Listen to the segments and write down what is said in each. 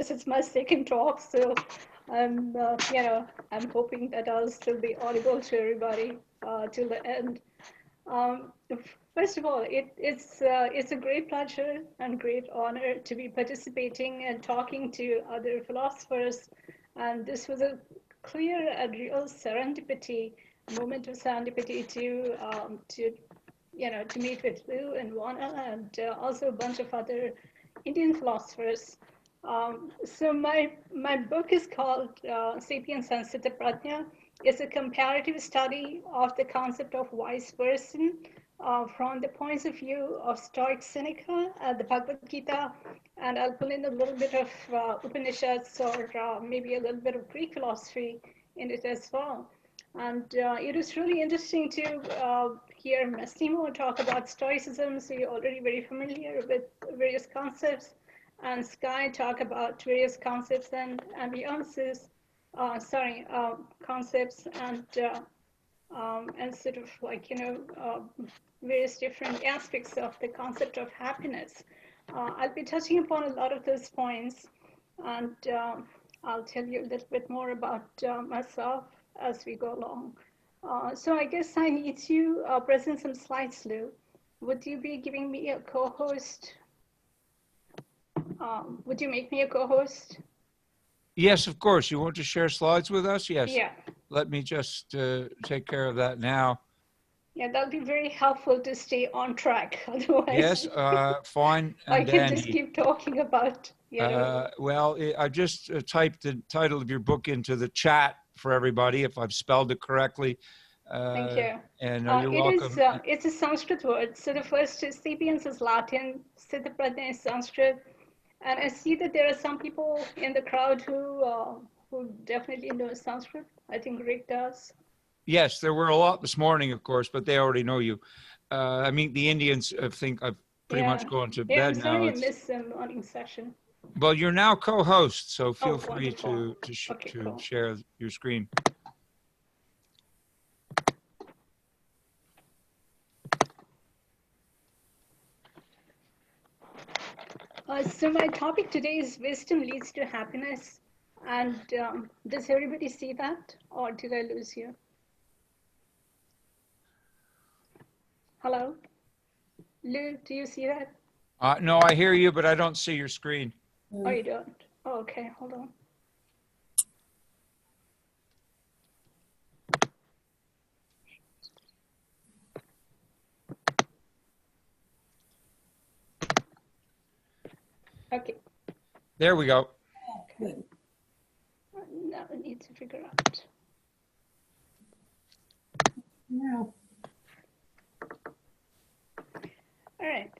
this is my second talk, so I'm, I'm hoping that I'll still be audible to everybody till the end. Um, First of all, it's a great pleasure and great honor to be participating and talking to other philosophers. And this was a clear and real serendipity, moment of serendipity to meet with Lou and Wana and also a bunch of other Indian philosophers. So my book is called Sapiens and Siddha Prajna. It's a comparative study of the concept of wise person from the points of view of Stoic Seneca, the Bhagavad Gita, and I'll pull in a little bit of Upanishads or maybe a little bit of Greek philosophy in it as well. And it was really interesting to hear Massimo talk about Stoicism, so you're already very familiar with various concepts, and Sky talk about various concepts and ambiances, concepts and sort of like, various different aspects of the concept of happiness. I'll be touching upon a lot of those points, and I'll tell you a little bit more about myself as we go along. So I guess I need to present some slides, Lou. Would you be giving me a co-host? Would you make me a co-host? Yes, of course. You want to share slides with us? Yes. Yeah. Let me just take care of that now. Yeah, that'll be very helpful to stay on track. Otherwise, yes, fine. I can just keep talking about. Well, I just typed the title of your book into the chat for everybody, if I've spelled it correctly. Thank you. And you're welcome. It's a Sanskrit word. So the first is Sapiens is Latin, Siddha Prajna is Sanskrit. And I see that there are some people in the crowd who definitely know Sanskrit. I think Rick does. Yes, there were a lot this morning, of course, but they already know you. I mean, the Indians think I've pretty much gone to bed now. I'm sorry I missed the morning session. Well, you're now co-host, so feel free to cool. share your screen. So my topic today is wisdom leads to happiness. And does everybody see that? Or did I lose you? Hello? Lou, do you see that? No, I hear you, but I don't see your screen. Oh, you don't? Oh, okay, hold on. Okay. There we go. Good. Now I need to figure out. Yeah. All right.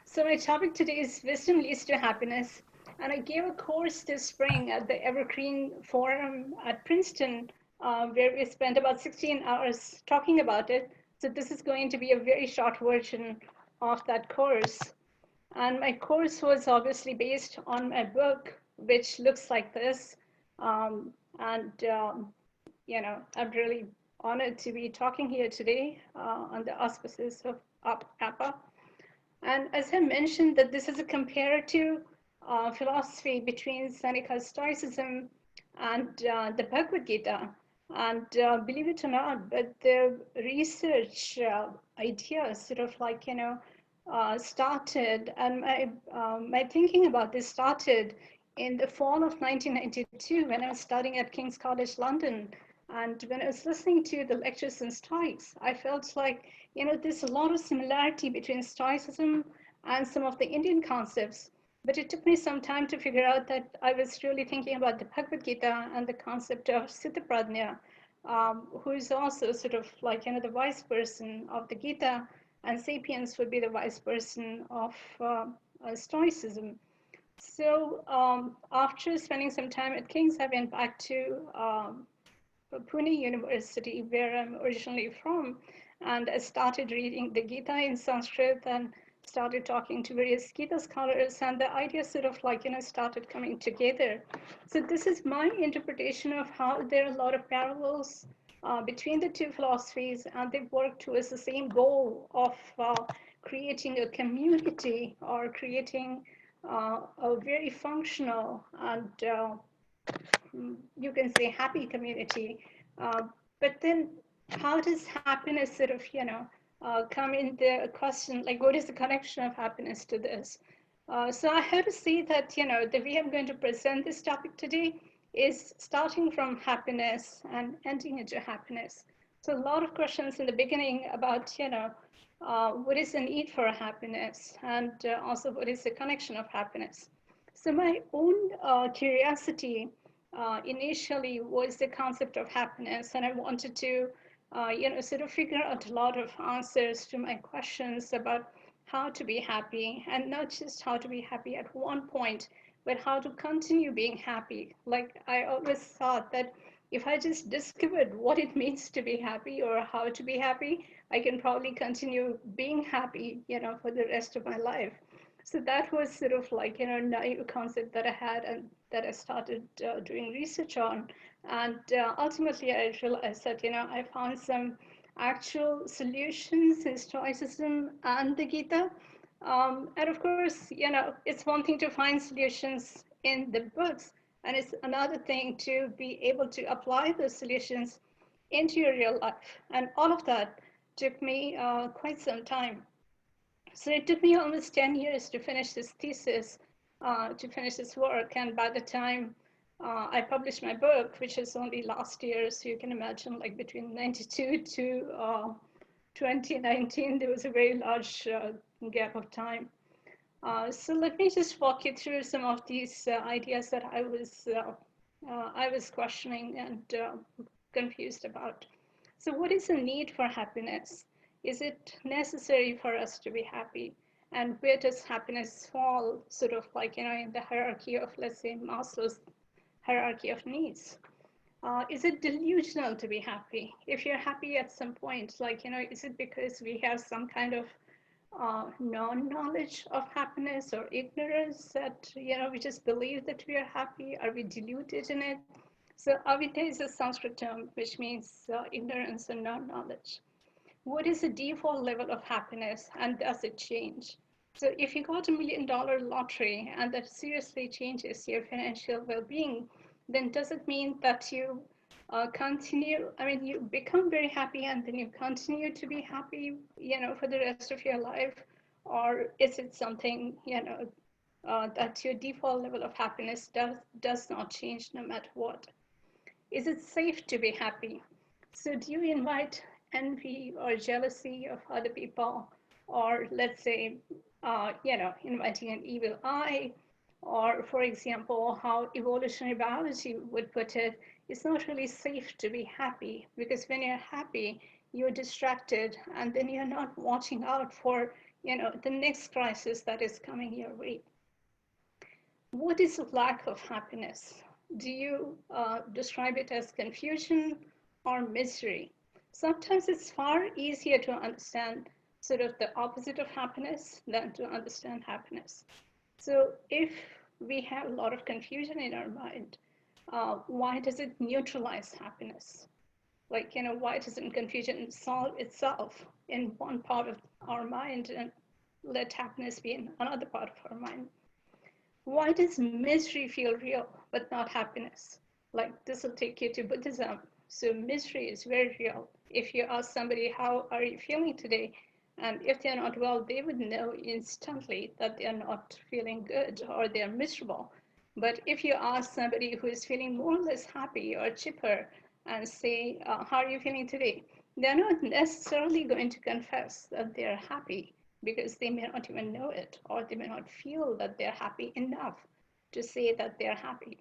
So my topic today is wisdom leads to happiness. And I gave a course this spring at the Evergreen Forum at Princeton, where we spent about 16 hours talking about it. So this is going to be a very short version of that course. And my course was obviously based on my book, which looks like this. I'm really honored to be talking here today on the auspices of APPA. And as I mentioned, that this is a comparative philosophy between Seneca's Stoicism and the Bhagavad Gita. And believe it or not, but the research ideas sort of like, started, and my thinking about this started in the fall of 1992 when I was studying at King's College London. And when I was listening to the lectures on Stoics, I felt like, there's a lot of similarity between Stoicism and some of the Indian concepts. But it took me some time to figure out that I was really thinking about the Bhagavad Gita and the concept of Siddha Prajna, who is also sort of like, the wise person of the Gita, and Sapiens would be the wise person of Stoicism. So after spending some time at King's, I went back to Pune University, where I'm originally from, and I started reading the Gita in Sanskrit and started talking to various Gita scholars, and the idea sort of like, started coming together. So this is my interpretation of how there are a lot of parallels between the two philosophies, and they work towards the same goal of creating a community or creating a very functional and you can say happy community. Uh, but then how does happiness sort of, come in the question, like what is the connection of happiness to this? So I have to say that, the way I'm going to present this topic today is starting from happiness and ending into happiness. So a lot of questions in the beginning about, what is the need for happiness and also what is the connection of happiness. So my own curiosity initially was the concept of happiness, and I wanted to, sort of figure out a lot of answers to my questions about how to be happy, and not just how to be happy at one point, but how to continue being happy. Like I always thought that if I just discovered what it means to be happy or how to be happy, I can probably continue being happy, for the rest of my life. So that was sort of like, naive concept that I had and that I started doing research on. And ultimately, I realized that, I found some actual solutions in Stoicism and the Gita. And of course, it's one thing to find solutions in the books, and it's another thing to be able to apply those solutions into your real life. And all of that took me quite some time. So it took me almost 10 years to finish this thesis, to finish this work. And by the time I published my book, which is only last year, so you can imagine like between 92 to 2019, there was a very large gap of time. So let me just walk you through some of these ideas that I was questioning and confused about. So what is the need for happiness? Is it necessary for us to be happy? And where does happiness fall, sort of like, in the hierarchy of, let's say, Maslow's hierarchy of needs? Is it delusional to be happy? If you're happy at some point, like, is it because we have some kind of non-knowledge of happiness or ignorance that, we just believe that we are happy? Are we deluded in it? So avidya is a Sanskrit term which means ignorance and non-knowledge. What is the default level of happiness and does it change? So if you got $1 million lottery and that seriously changes your financial well-being, then does it mean that you continue, I mean, you become very happy and then you continue to be happy, for the rest of your life? Or is it something, that your default level of happiness does not change no matter what? Is it safe to be happy? So do you invite envy or jealousy of other people? Or let's say, inviting an evil eye? Or for example, how evolutionary biology would put it, it's not really safe to be happy because when you're happy, you're distracted and then you're not watching out for, the next crisis that is coming your way. What is lack of happiness? Do you describe it as confusion or misery? Sometimes it's far easier to understand sort of the opposite of happiness than to understand happiness. So if we have a lot of confusion in our mind, why does it neutralize happiness? Like, why doesn't confusion solve itself in one part of our mind and let happiness be in another part of our mind? Why does misery feel real but not happiness? Like this will take you to Buddhism. So misery is very real. If you ask somebody, how are you feeling today? And if they're not well, they would know instantly that they're not feeling good or they're miserable. But if you ask somebody who is feeling more or less happy or chipper and say, how are you feeling today? They're not necessarily going to confess that they're happy because they may not even know it, or they may not feel that they're happy enough to say that they're happy.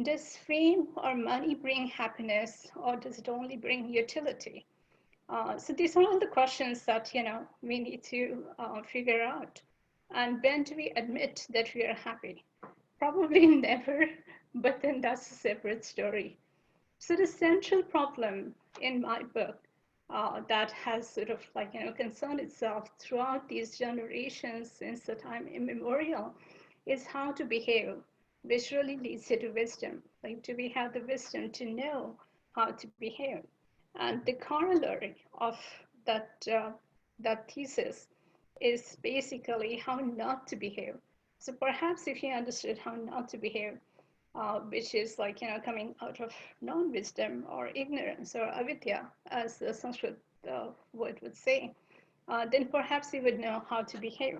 Does fame or money bring happiness, or does it only bring utility? So these are all the questions that we need to figure out. And when do we admit that we are happy? Probably never, but then that's a separate story. So the central problem in my book that has sort of like, concerned itself throughout these generations since the time immemorial is how to behave, which really leads you to wisdom. Like, do we have the wisdom to know how to behave? And the corollary of that, that thesis is basically how not to behave. So perhaps if you understood how not to behave, which is like, coming out of non-wisdom or ignorance or avidya, as the Sanskrit word would say, then perhaps you would know how to behave.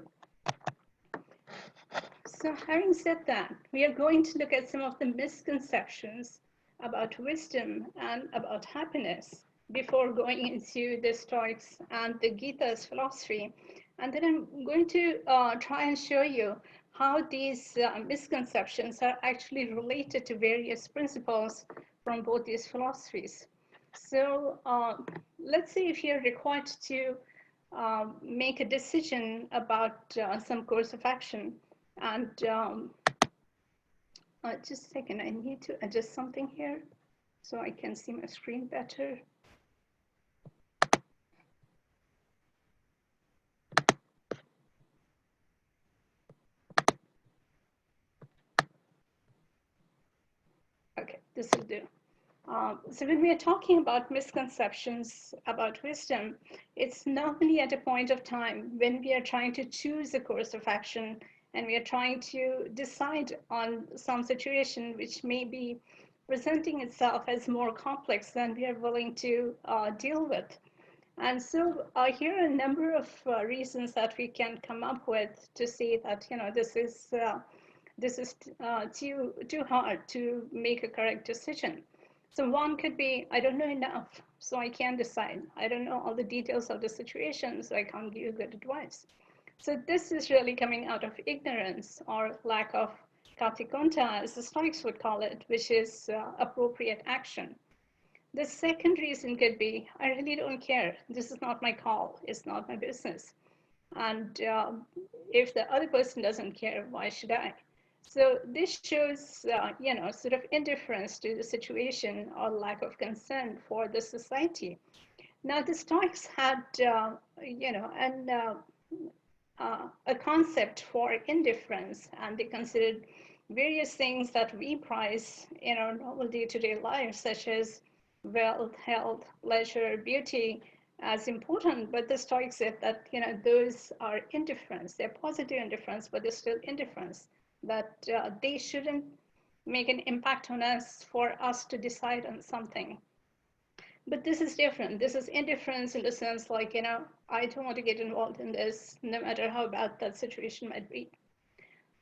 So having said that, we are going to look at some of the misconceptions about wisdom and about happiness before going into the Stoics and the Gita's philosophy. And then I'm going to try and show you how these misconceptions are actually related to various principles from both these philosophies. So let's say if you're required to make a decision about some course of action, and just a second, I need to adjust something here so I can see my screen better. Okay, this will do. So when we are talking about misconceptions about wisdom, it's normally at a point of time when we are trying to choose a course of action and we are trying to decide on some situation which may be presenting itself as more complex than we are willing to deal with. And so here are a number of reasons that we can come up with to say that this is too hard to make a correct decision. So one could be, I don't know enough, so I can't decide. I don't know all the details of the situation, so I can't give you good advice. So this is really coming out of ignorance or lack of katikonta, as the Stoics would call it, which is appropriate action. The second reason could be, I really don't care. This is not my call. It's not my business. And if the other person doesn't care, why should I? So this shows, sort of indifference to the situation or lack of concern for the society. Now, the Stoics had, a concept for indifference, and they considered various things that we prize in our normal day-to-day life, such as wealth, health, pleasure, beauty, as important. But the Stoics said that those are indifference. They're positive indifference, but they're still indifference. That they shouldn't make an impact on us for us to decide on something. But this is different. This is indifference in the sense like, I don't want to get involved in this, no matter how bad that situation might be.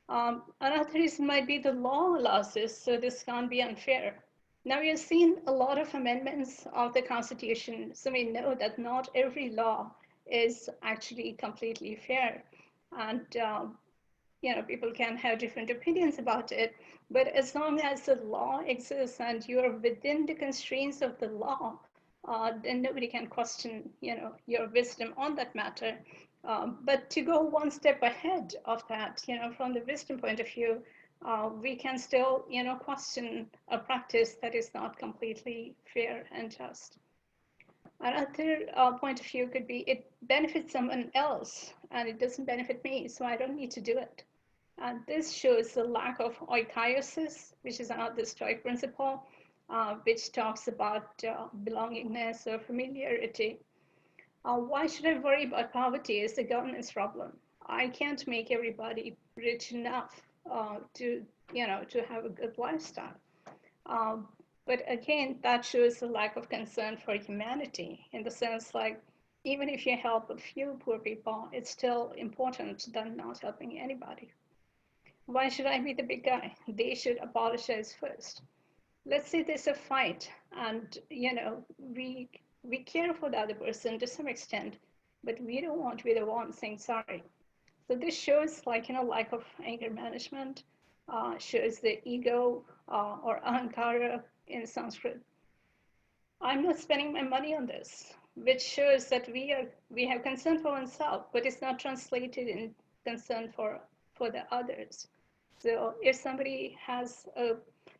Another reason might be the law allows this, so this can't be unfair. Now, we have seen a lot of amendments of the Constitution, so we know that not every law is actually completely fair. And people can have different opinions about it, but as long as the law exists and you're within the constraints of the law, then nobody can question, your wisdom on that matter. But to go one step ahead of that, from the wisdom point of view, we can still, question a practice that is not completely fair and just. Another point of view could be it benefits someone else and it doesn't benefit me, so I don't need to do it. And this shows the lack of oikeiosis, which is another Stoic principle, which talks about belongingness or familiarity. Why should I worry about poverty? It's the government's problem. I can't make everybody rich enough to have a good lifestyle. Um, but again, that shows a lack of concern for humanity in the sense like, even if you help a few poor people, it's still important than not helping anybody. Why should I be the big guy? They should apologize first. Let's say there's a fight and, we care for the other person to some extent, but we don't want to be the one saying sorry. So this shows like, lack of anger management, shows the ego or ahankara in Sanskrit. I'm not spending my money on this, which shows that we have concern for oneself, but it's not translated in concern for the others. So if somebody has a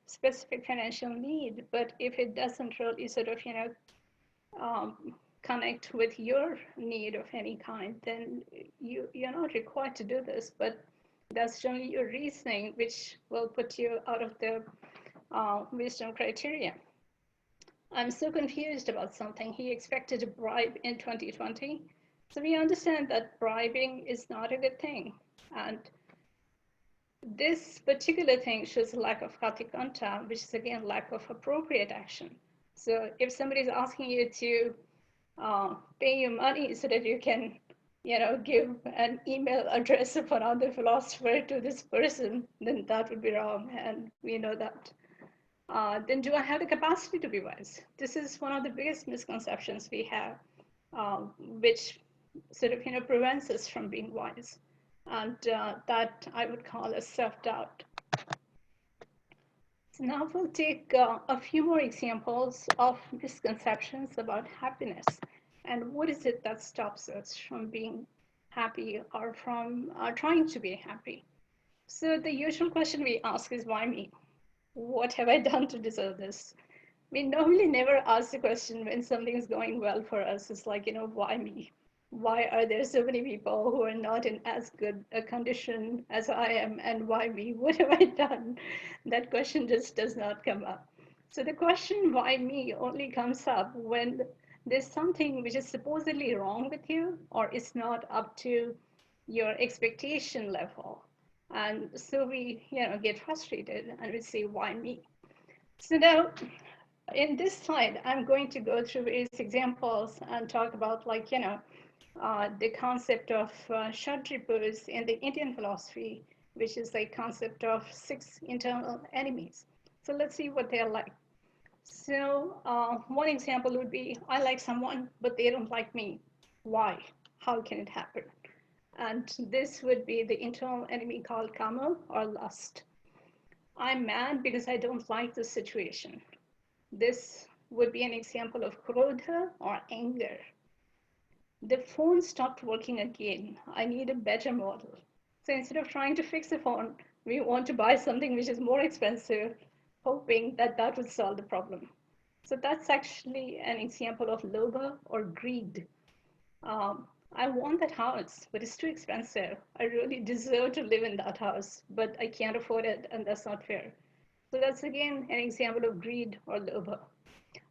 specific financial need, but if it doesn't really sort of, connect with your need of any kind, then you're not required to do this. But that's generally your reasoning, which will put you out of the wisdom criteria. I'm so confused about something. He expected a bribe in 2020. So we understand that bribing is not a good thing. And This particular thing shows a lack of katikanta, which is again lack of appropriate action. So if somebody is asking you to pay you money so that you can, give an email address of another philosopher to this person, then that would be wrong, and we know that. Then do I have the capacity to be wise? This is one of the biggest misconceptions we have, which sort of, prevents us from being wise. And that I would call as self-doubt. So now we'll take a few more examples of misconceptions about happiness and what is it that stops us from being happy or from trying to be happy. So the usual question we ask is, why me? What have I done to deserve this? We normally never ask the question when something is going well for us. It's like, why me? Why are there so many people who are not in as good a condition as I am, and why me? What have I done? That question just does not come up. So the question, why me, only comes up when there's something which is supposedly wrong with you or is not up to your expectation level. And so we, get frustrated and we say, why me? So now in this slide, I'm going to go through various examples and talk about the concept of Shadripurs in the Indian philosophy, which is the concept of 6 internal enemies. So let's see what they're like. So one example would be, I like someone, but they don't like me. Why? How can it happen? And this would be the internal enemy called kama or lust. I'm mad because I don't like the situation. This would be an example of krodha or anger. The phone stopped working again. I need a better model. So instead of trying to fix the phone, we want to buy something which is more expensive, hoping that that would solve the problem. So that's actually an example of lobha or greed. I want that house, but it's too expensive. I really deserve to live in that house, but I can't afford it, and that's not fair. So that's again an example of greed or lobha.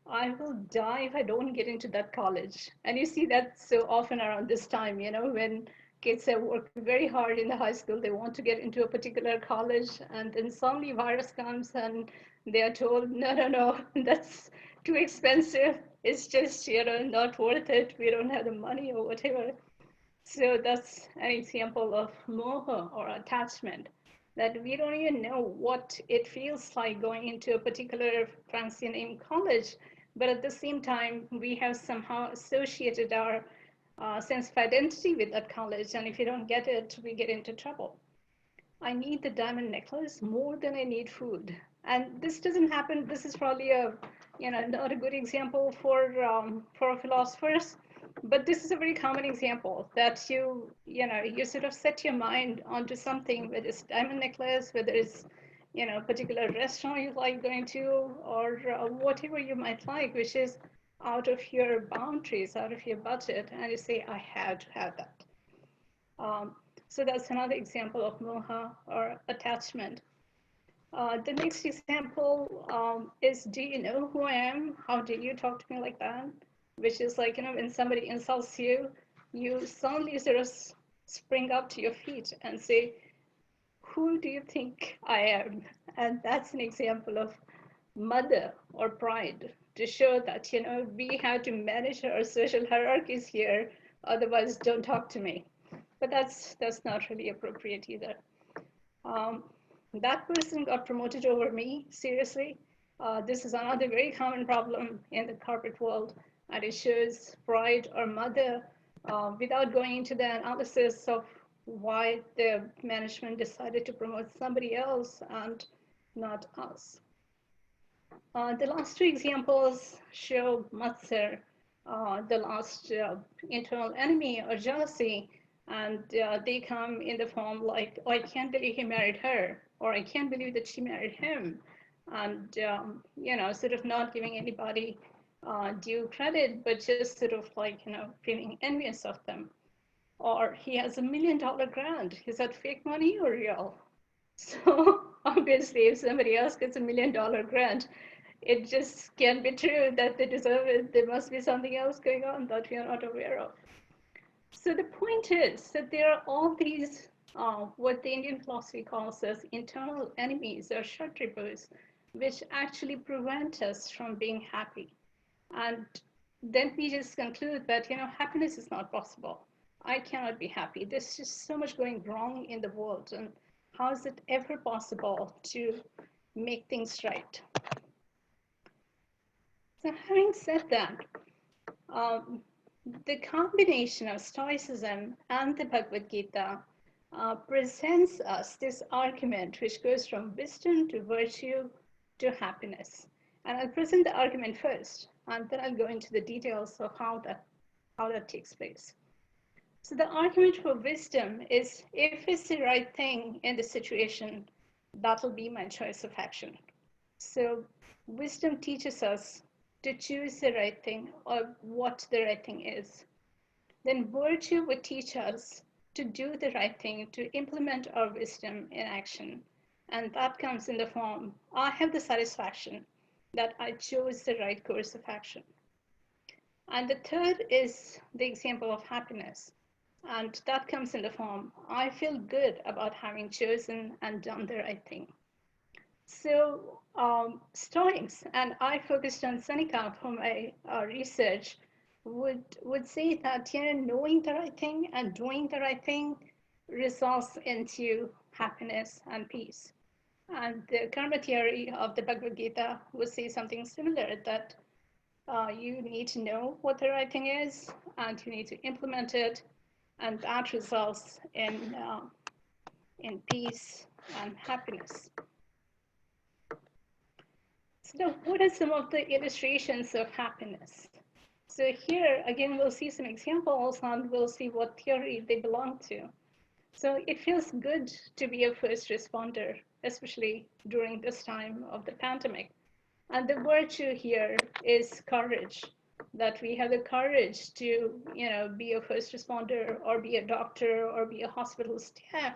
I will die if I don't get into that college. And you see that so often around this time, when kids have worked very hard in the high school, they want to get into a particular college, and then suddenly virus comes and they are told, no, no, no, that's too expensive. It's just, not worth it. We don't have the money or whatever. So that's an example of moha or attachment, that we don't even know what it feels like going into a particular fancy name college, but at the same time, we have somehow associated our sense of identity with that college, and if you don't get it, we get into trouble. I need the diamond necklace more than I need food. And this doesn't happen. This is probably not a good example for philosophers, but this is a very common example that you sort of set your mind onto something, whether it's diamond necklace, whether it's, a particular restaurant you like going to, or whatever you might like, which is out of your boundaries, out of your budget, and you say, I have to have that. So that's another example of moha or attachment. The next example is, do you know who I am? How dare you talk to me like that? Which is like, when somebody insults you, you suddenly sort of spring up to your feet and say, who do you think I am? And that's an example of mother or pride to show that, we have to manage our social hierarchies here, otherwise don't talk to me. But that's not really appropriate either. Um, that person got promoted over me, seriously. This is another very common problem in the corporate world, and it shows pride or mother without going into the analysis of why the management decided to promote somebody else and not us. The last two examples show matsar, the last internal enemy or jealousy, and they come in the form like, oh, I can't believe he married her, or I can't believe that she married him, and sort of not giving anybody due credit, but just sort of like, feeling envious of them. Or he has $1 million grant. Is that fake money or real? So obviously, if somebody else gets $1 million grant, it just can't be true that they deserve it. There must be something else going on that we are not aware of. So the point is that there are all these what the Indian philosophy calls as internal enemies or shatribus, which actually prevent us from being happy. And then we just conclude that, happiness is not possible. I cannot be happy. There's just so much going wrong in the world. And how is it ever possible to make things right? So having said that, um, the combination of Stoicism and the Bhagavad Gita presents us this argument which goes from wisdom to virtue to happiness. And I'll present the argument first, and then I'll go into the details of how that takes place. So the argument for wisdom is, if it's the right thing in the situation, that'll be my choice of action. So wisdom teaches us to choose the right thing or what the right thing is. Then virtue would teach us to do the right thing, to implement our wisdom in action. And that comes in the form, I have the satisfaction that I chose the right course of action. And the third is the example of happiness. And that comes in the form, I feel good about having chosen and done the right thing. So Stoics, and I focused on Seneca for my research, would say that knowing the right thing and doing the right thing results into happiness and peace. And the karma theory of the Bhagavad Gita would say something similar, that you need to know what the right thing is, and you need to implement it, and that results in peace and happiness. So what are some of the illustrations of happiness? So here, again, we'll see some examples and we'll see what theory they belong to. So it feels good to be a first responder, especially during this time of the pandemic. And the virtue here is courage, that we have the courage to, be a first responder or be a doctor or be a hospital staff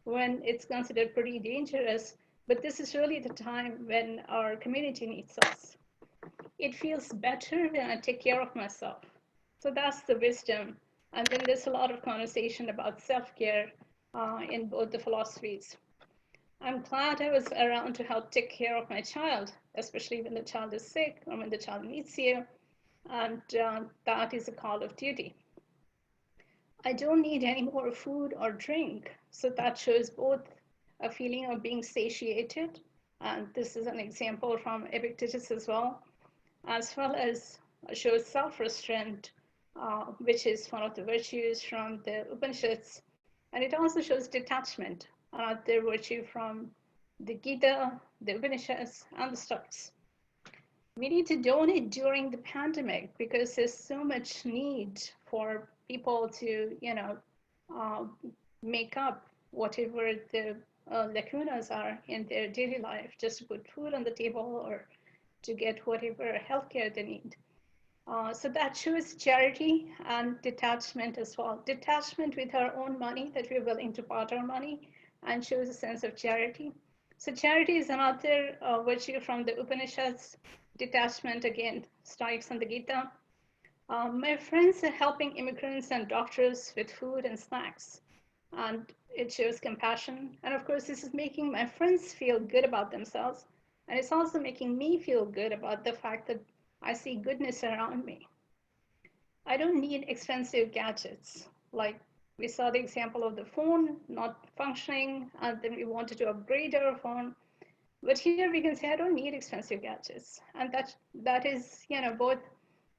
when it's considered pretty dangerous. But this is really the time when our community needs us. It feels better when I take care of myself. So that's the wisdom. And then there's a lot of conversation about self-care in both the philosophies. I'm glad I was around to help take care of my child, especially when the child is sick or when the child needs you. And that is a call of duty. I don't need any more food or drink. So that shows both a feeling of being satiated, and this is an example from Epictetus as well as shows self-restraint, which is one of the virtues from the Upanishads. And it also shows detachment, their virtue from the Gita, the Upanishads, and the Stoics. We need to donate during the pandemic because there's so much need for people to, make up whatever the lacunas are in their daily life, just to put food on the table or to get whatever healthcare they need. So that shows charity and detachment as well. Detachment with our own money, that we're willing to part our money, and shows a sense of charity. So charity is another virtue from the Upanishads. Detachment, again, Stoics and the Gita. My friends are helping immigrants and doctors with food and snacks. And it shows compassion. And of course, this is making my friends feel good about themselves. And it's also making me feel good about the fact that I see goodness around me. I don't need expensive gadgets. Like we saw the example of the phone not functioning, and then we wanted to upgrade our phone. But here we can say, I don't need expensive gadgets. And that is, both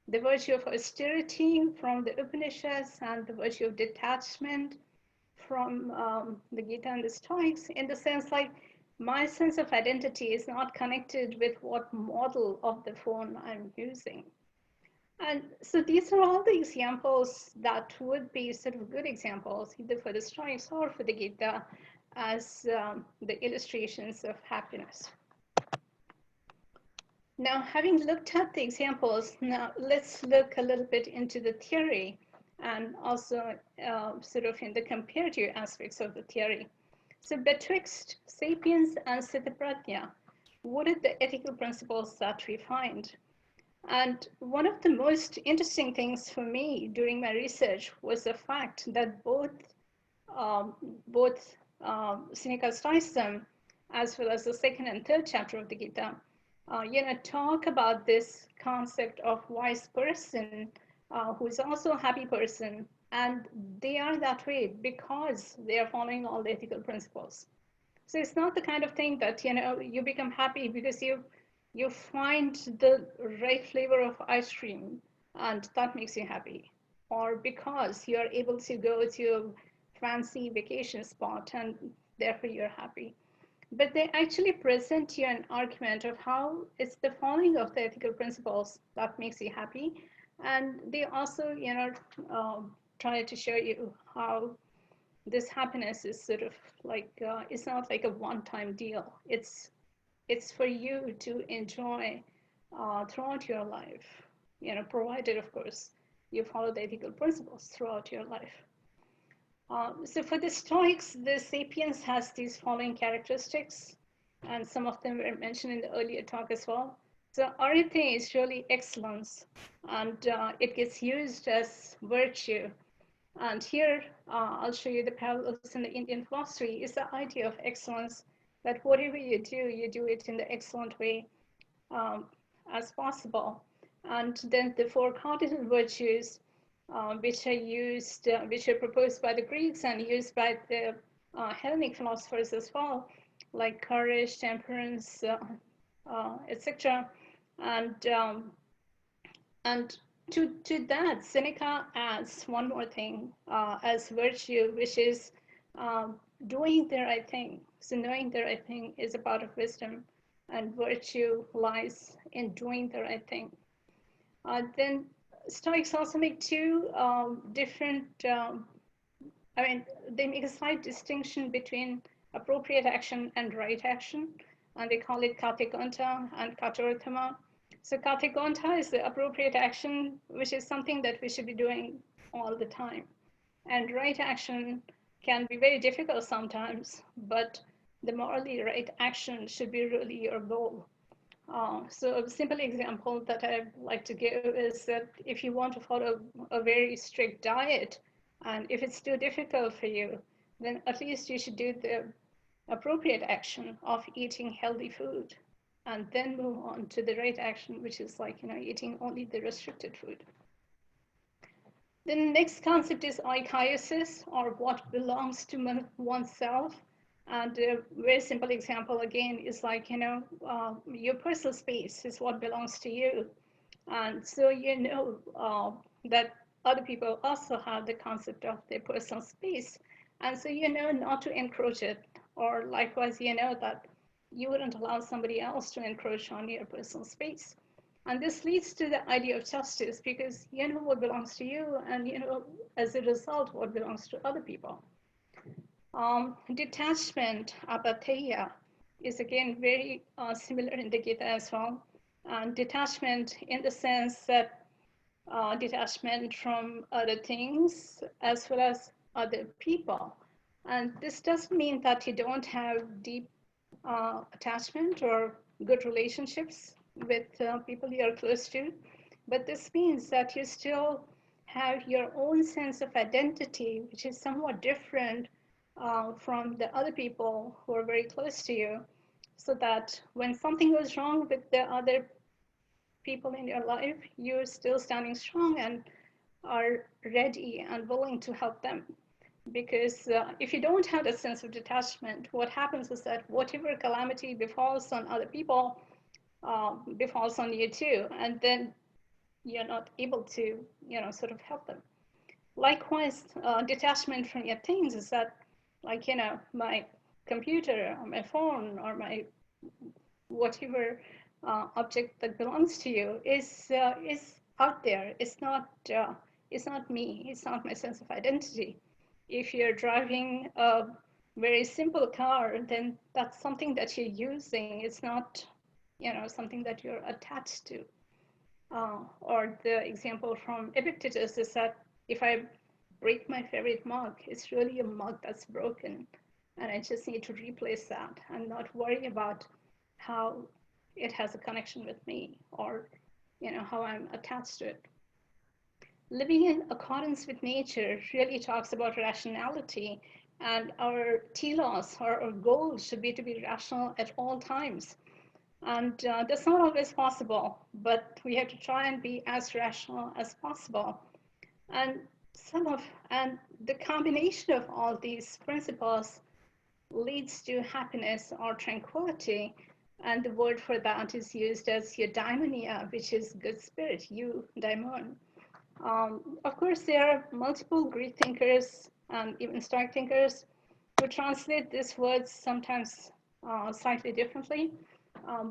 the virtue of austerity from the Upanishads and the virtue of detachment from the Gita and the Stoics, in the sense like my sense of identity is not connected with what model of the phone I'm using. And so these are all the examples that would be sort of good examples, either for the Stoics or for the Gita, as the illustrations of happiness. Now, having looked at the examples, now let's look a little bit into the theory and also sort of in the comparative aspects of the theory. So betwixt sapiens and Siddhaprajna, what are the ethical principles that we find? And one of the most interesting things for me during my research was the fact that both both cynical stoicism as well as the second and third chapter of the Gita, talk about this concept of wise person who is also a happy person, and they are that way because they are following all the ethical principles. So it's not the kind of thing that you become happy because you find the right flavor of ice cream and that makes you happy, or because you're able to go to a fancy vacation spot and therefore you're happy. But they actually present you an argument of how it's the following of the ethical principles that makes you happy, and they also try to show you how this happiness is sort of like it's not like a one-time deal. It's for you to enjoy throughout your life, provided, of course, you follow the ethical principles throughout your life. So for the Stoics, the sapiens has these following characteristics, and some of them were mentioned in the earlier talk as well. So arete is really excellence, and it gets used as virtue. And here, I'll show you the parallels in the Indian philosophy, is the idea of excellence, that whatever you do it in the excellent way um, as possible. And then the four cardinal virtues, which are proposed by the Greeks and used by the Hellenic philosophers as well, like courage, temperance, etc. And and to that, Seneca adds one more thing as virtue, which is doing the right thing. So knowing the right thing is a part of wisdom, and virtue lies in doing the right thing. Then Stoics also make two different, they make a slight distinction between appropriate action and right action, and they call it kategonta and katorthama. So kategonta is the appropriate action, which is something that we should be doing all the time. And right action can be very difficult sometimes, but the morally right action should be really your goal. So a simple example that I like to give is that if you want to follow a very strict diet, and if it's too difficult for you, then at least you should do the appropriate action of eating healthy food, and then move on to the right action, which is like eating only the restricted food. The next concept is oikoiosis, or what belongs to oneself. And a very simple example again is like, your personal space is what belongs to you. And so that other people also have the concept of their personal space. And so not to encroach it, or likewise, that you wouldn't allow somebody else to encroach on your personal space. And this leads to the idea of justice, because you know what belongs to you, and as a result, what belongs to other people. Detachment, apatheia, is again very similar in the Gita as well. And detachment in the sense that detachment from other things as well as other people. And this doesn't mean that you don't have deep attachment or good relationships with people you're close to, but this means that you still have your own sense of identity, which is somewhat different from the other people who are very close to you, so that when something goes wrong with the other people in your life, you're still standing strong and are ready and willing to help them. Because if you don't have a sense of detachment, what happens is that whatever calamity befalls on other people befalls on you too, and then you're not able to, sort of help them. Likewise, detachment from your things is that, like, my computer or my phone or my whatever object that belongs to you is out there. It's not me. It's not my sense of identity. If you're driving a very simple car, then that's something that you're using. It's not, something that you're attached to. Or the example from Epictetus is that if I break my favorite mug, it's really a mug that's broken, and I just need to replace that and not worry about how it has a connection with me, or how I'm attached to it. Living in accordance with nature really talks about rationality, And our telos or our goal should be to be rational at all times. And that's not always possible, but we have to try and be as rational as possible. And some of and the combination of all these principles leads to happiness or tranquility. And the word for that is used as eudaimonia, which is good spirit, eudaimon. Of course, there are multiple Greek thinkers and even Stoic thinkers who translate these words sometimes slightly differently,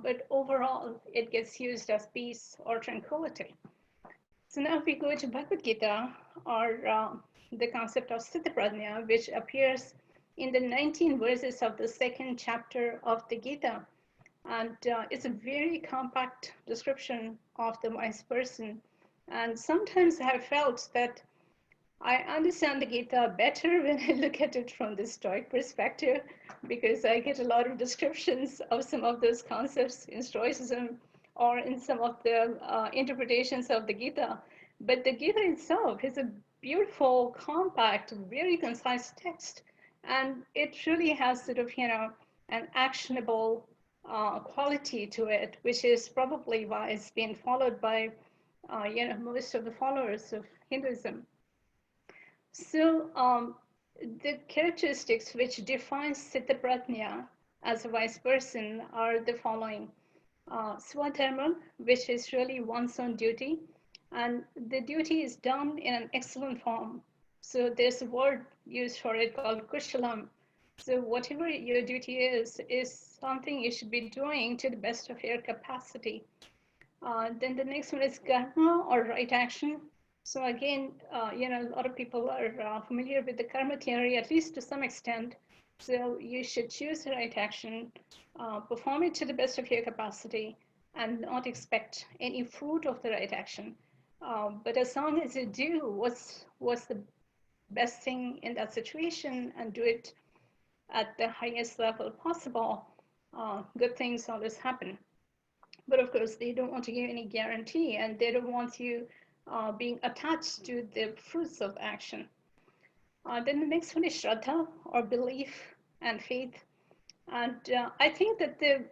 but overall, it gets used as peace or tranquility. So now if we go to Bhagavad Gita, or the concept of Sthitaprajna, which appears in the 19 verses of the second chapter of the Gita. And it's a very compact description of the wise person. And sometimes I have felt that I understand the Gita better when I look at it from the Stoic perspective, because I get a lot of descriptions of some of those concepts in Stoicism or in some of the interpretations of the Gita. But the Gita itself is a beautiful, compact, very concise text. And it really has sort of, an actionable quality to it, which is probably why it's been followed by, most of the followers of Hinduism. So the characteristics which define Sthitaprajna as a wise person are the following. Swadharma, which is really one's own duty, and the duty is done in an excellent form. So there's a word used for it called kushalam. So whatever your duty is something you should be doing to the best of your capacity. Then the next one is karma or right action. So again, a lot of people are familiar with the karma theory, at least to some extent. So you should choose the right action, perform it to the best of your capacity, and not expect any fruit of the right action. But as long as you do what's the best thing in that situation and do it at the highest level possible, good things always happen. But of course, they don't want to give any guarantee, and they don't want you being attached to the fruits of action. Then the next one is Shraddha, or belief and faith. And I think that the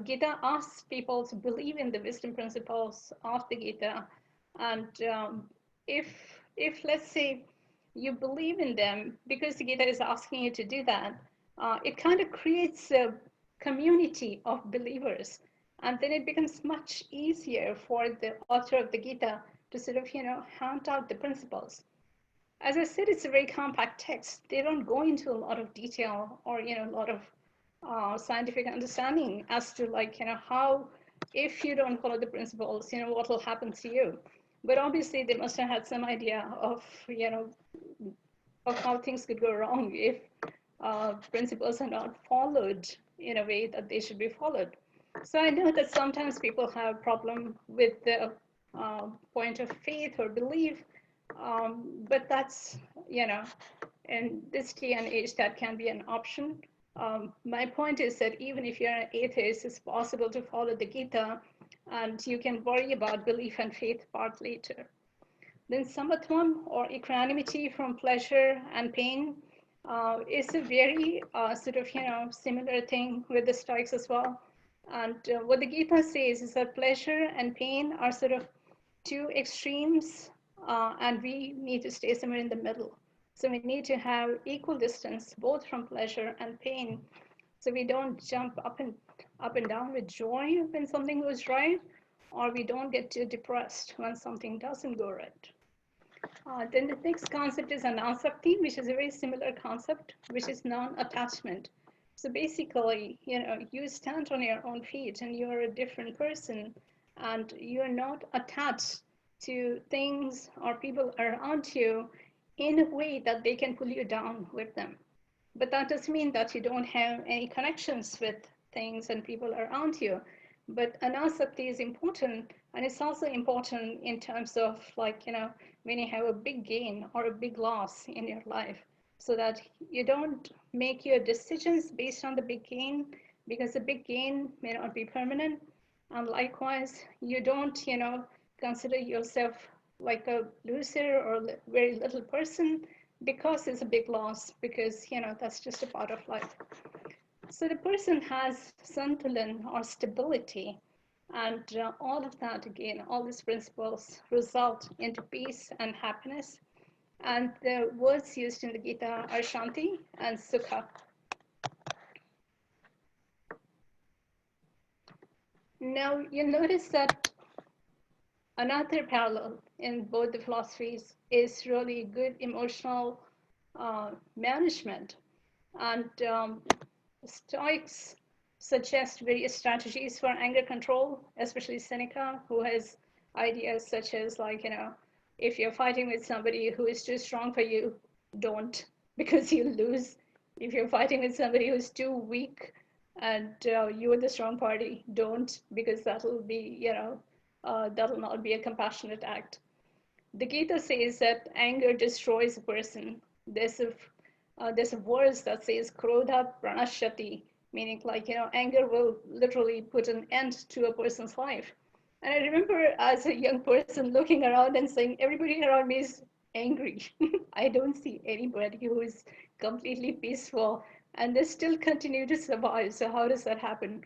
Gita asks people to believe in the wisdom principles of the Gita, and if let's say you believe in them because the Gita is asking you to do that, it kind of creates a community of believers, and then it becomes much easier for the author of the Gita to sort of hand out the principles. As I said, it's a very compact text. They don't go into a lot of detail or a lot of scientific understanding as to how, if you don't follow the principles, what will happen to you. But obviously, they must have had some idea of how things could go wrong if principles are not followed in a way that they should be followed. So I know that sometimes people have problem with the point of faith or belief, but that's, in this day and age, that can be an option. My point is that even if you're an atheist, it's possible to follow the Gita, and you can worry about belief and faith part later. Then samatvam, or equanimity from pleasure and pain, is a very sort of similar thing with the Stoics as well. And what the Gita says is that pleasure and pain are sort of two extremes, and we need to stay somewhere in the middle. So we need to have equal distance, both from pleasure and pain, so we don't jump up and down with joy when something goes right, or we don't get too depressed when something doesn't go right. Then the next concept is anasakti, which is a very similar concept, which is non-attachment. So basically, you stand on your own feet and you're a different person, and you're not attached to things or people around you in a way that they can pull you down with them. But that doesn't mean that you don't have any connections with things and people around you. But anasakti is important, and it's also important in terms of when you have a big gain or a big loss in your life, so that you don't make your decisions based on the big gain, because the big gain may not be permanent. And likewise, you don't, consider yourself like a loser or very little person, because it's a big loss, because, that's just a part of life. So the person has santulan or stability, and all of that, again, all these principles result into peace and happiness. And the words used in the Gita are Shanti and Sukha. Now, you'll notice that another parallel in both the philosophies is really good emotional management. And Stoics suggest various strategies for anger control, especially Seneca, who has ideas such as, like, if you're fighting with somebody who is too strong for you, don't, because you'll lose. If you're fighting with somebody who's too weak and you're the strong party, don't, because that'll be, that'll not be a compassionate act. The Gita says that anger destroys a person. There's a verse that says krodha pranashati, meaning, like, anger will literally put an end to a person's life. And I remember as a young person looking around and saying, everybody around me is angry. I don't see anybody who is completely peaceful, and they still continue to survive. So how does that happen?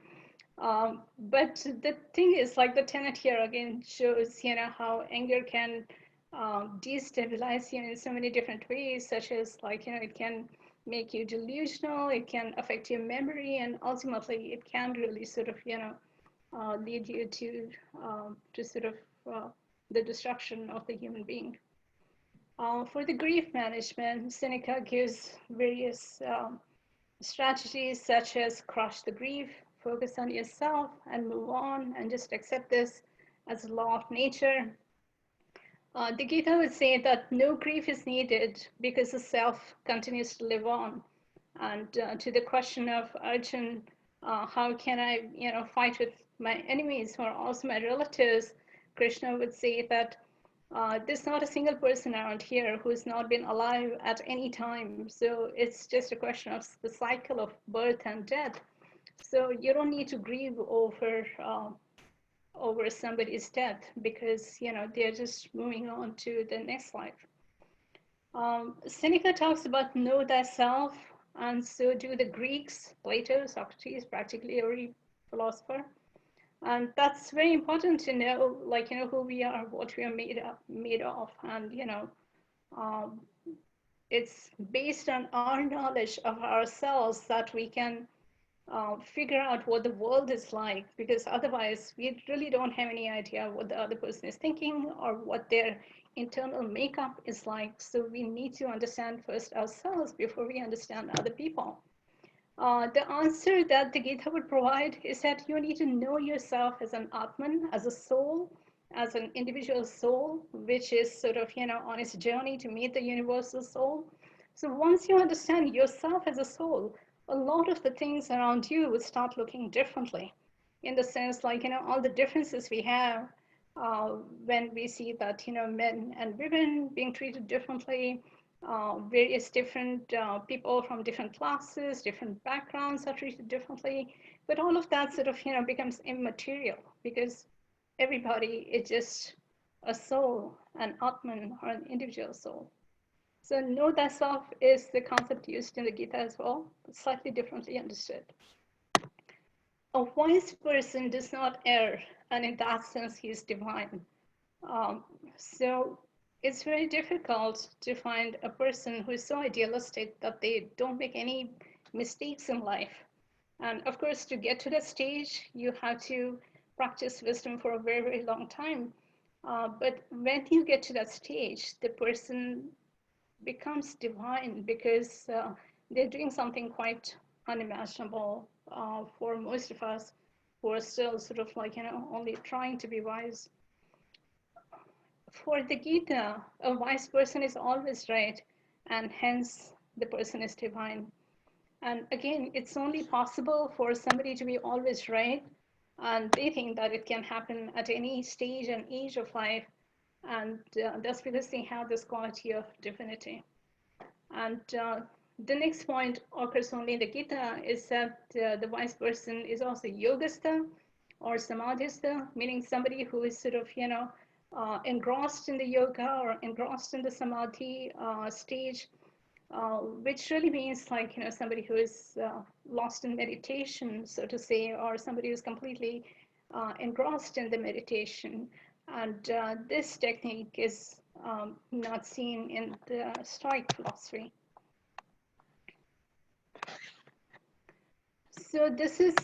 But the thing is, like, the tenet here again shows, how anger can destabilize you in so many different ways, such as, like, it can make you delusional, it can affect your memory, and ultimately it can really sort of, lead you to sort of the destruction of the human being. For the grief management, Seneca gives various strategies such as crush the grief, focus on yourself, and move on, and just accept this as a law of nature. The Gita would say that no grief is needed because the self continues to live on. And to the question of Arjun, how can I, fight with my enemies who are also my relatives? Krishna would say that there's not a single person around here who's not been alive at any time. So it's just a question of the cycle of birth and death. So you don't need to grieve over somebody's death, because they're just moving on to the next life. Seneca talks about know thyself, and so do the Greeks, Plato, Socrates, practically every philosopher. And that's very important to know, like, who we are, what we are made of, and um, it's based on our knowledge of ourselves that we can figure out what the world is like, because otherwise we really don't have any idea what the other person is thinking or what their internal makeup is like. So we need to understand first ourselves before we understand other people. The answer that the Gita would provide is that you need to know yourself as an Atman, as a soul, as an individual soul, which is sort of, on its journey to meet the universal soul. So once you understand yourself as a soul, a lot of the things around you will start looking differently, in the sense, like, all the differences we have when we see that, men and women being treated differently, various different people from different classes, different backgrounds are treated differently. But all of that sort of, becomes immaterial, because everybody is just a soul, an Atman, or an individual soul. So know thyself is the concept used in the Gita as well, but slightly differently understood. A wise person does not err, and in that sense, he is divine. So it's very difficult to find a person who is so idealistic that they don't make any mistakes in life. And of course, to get to that stage, you have to practice wisdom for a very, very long time. But when you get to that stage, the person becomes divine, because they're doing something quite unimaginable for most of us who are still sort of, like, only trying to be wise. For the Gita, a wise person is always right, and hence the person is divine. And again, it's only possible for somebody to be always right, and they think that it can happen at any stage and age of life, and that's because they have this quality of divinity. And the next point occurs only in the Gita is that the wise person is also yogastha or samadhistha, meaning somebody who is sort of, engrossed in the yoga or engrossed in the samadhi stage. which really means like, somebody who is lost in meditation, so to say, or somebody who's completely engrossed in the meditation. And this technique is not seen in the Stoic philosophy. So this is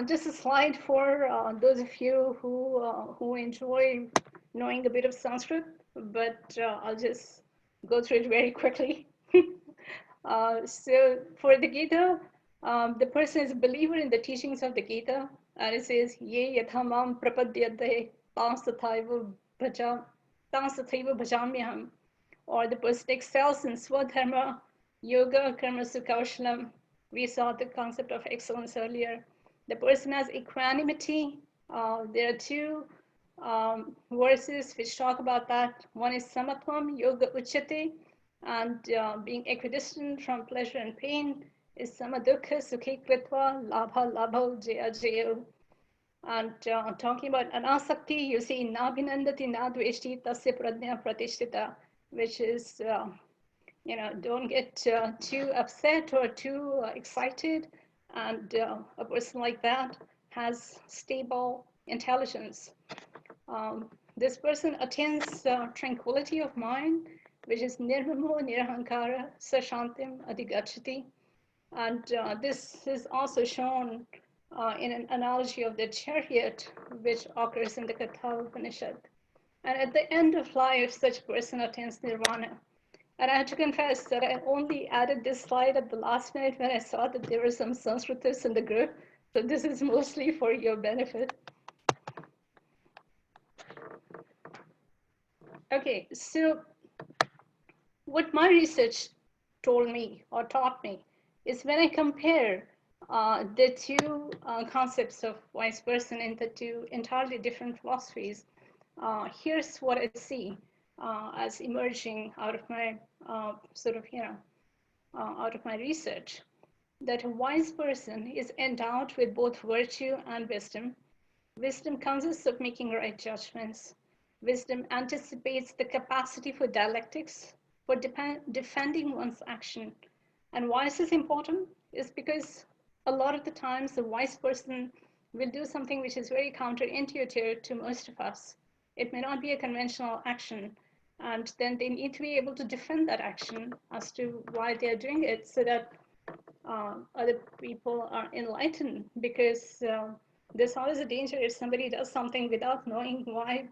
just a slide for those of you who enjoy knowing a bit of Sanskrit, but I'll just go through it very quickly. So for the Gita, the person is a believer in the teachings of the Gita, and it says, "Ye yathamam prapadyate tansataiva bhajamyaham," or the person excels in swadharma, yoga, karma, sukhaushalam. We saw the concept of excellence earlier. The person has equanimity. There are two verses which talk about that. One is samatvam, yoga uchate, and being equidistant from pleasure and pain is samadukha sukhi kvitva labha labha jaya jaya. And talking about anasakti, you see nabhinandati nadveshti tasya pradnya pratishtita, which is don't get too upset or too excited. And a person like that has stable intelligence. This person attains tranquility of mind, which is nirmamo nirahankara sashantim adhigachati. And this is also shown in an analogy of the chariot, which occurs in the Katha Upanishad. And at the end of life, such a person attains nirvana. And I have to confess that I only added this slide at the last minute when I saw that there were some Sanskritists in the group. So this is mostly for your benefit. Okay, so what my research told me or taught me is when I compare the two concepts of wise person in the two entirely different philosophies, here's what I see as emerging out of my out of my research, that a wise person is endowed with both virtue and wisdom. Wisdom consists of making right judgments. Wisdom anticipates the capacity for dialectics, for defending one's action. And why is this important? Is because a lot of the times the wise person will do something which is very counterintuitive to most of us. It may not be a conventional action, and then they need to be able to defend that action as to why they're doing it, so that other people are enlightened, because there's always a danger if somebody does something without knowing why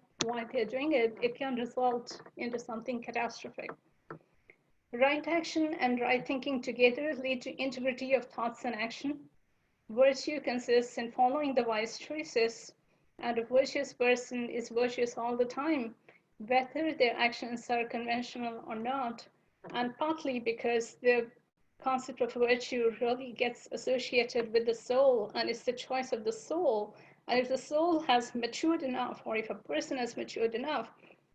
they're doing it, it can result into something catastrophic. Right action and right thinking together lead to integrity of thoughts and action. Virtue consists in following the wise choices, and a virtuous person is virtuous all the time, whether their actions are conventional or not, and partly because the concept of virtue really gets associated with the soul, and it's the choice of the soul. And if the soul has matured enough, or if a person has matured enough,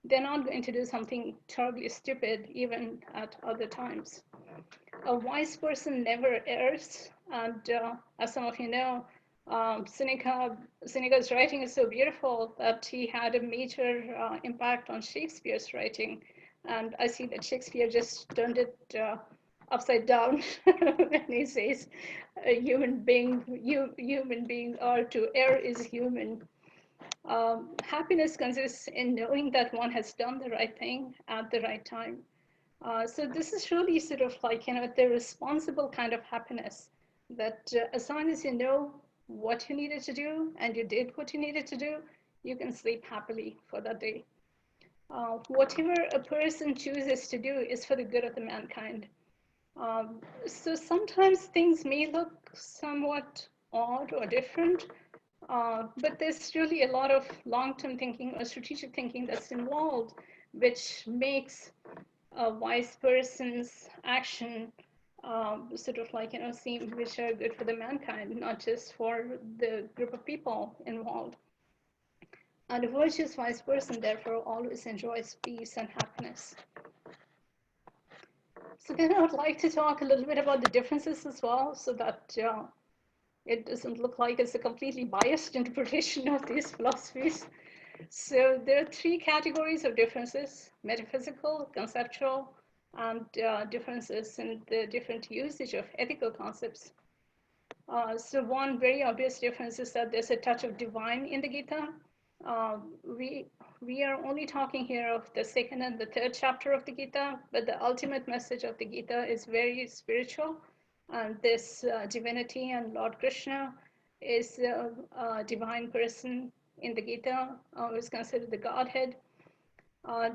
they're not going to do something terribly stupid, even at other times. A wise person never errs, and as some of you know, Seneca's writing is so beautiful that he had a major impact on Shakespeare's writing. And I see that Shakespeare just turned it upside down when he says, human being are to err is human. Happiness consists in knowing that one has done the right thing at the right time. So this is really sort of like, the responsible kind of happiness, that as long as you know what you needed to do and you did what you needed to do, you can sleep happily for that day. Whatever a person chooses to do is for the good of the mankind. So sometimes things may look somewhat odd or different, but there's really a lot of long-term thinking or strategic thinking that's involved, which makes a wise person's action sort of like, seem which are good for the mankind, not just for the group of people involved. And a virtuous wise person, therefore, always enjoys peace and happiness. So then I would like to talk a little bit about the differences as well, so that it doesn't look like it's a completely biased interpretation of these philosophies. So there are three categories of differences: metaphysical, conceptual, and differences in the different usage of ethical concepts. So one very obvious difference is that there's a touch of divine in the Gita. Uh, we we are only talking here of the second and the third chapter of the Gita, but the ultimate message of the Gita is very spiritual. And this divinity and Lord Krishna is a divine person in the Gita, who is considered the Godhead.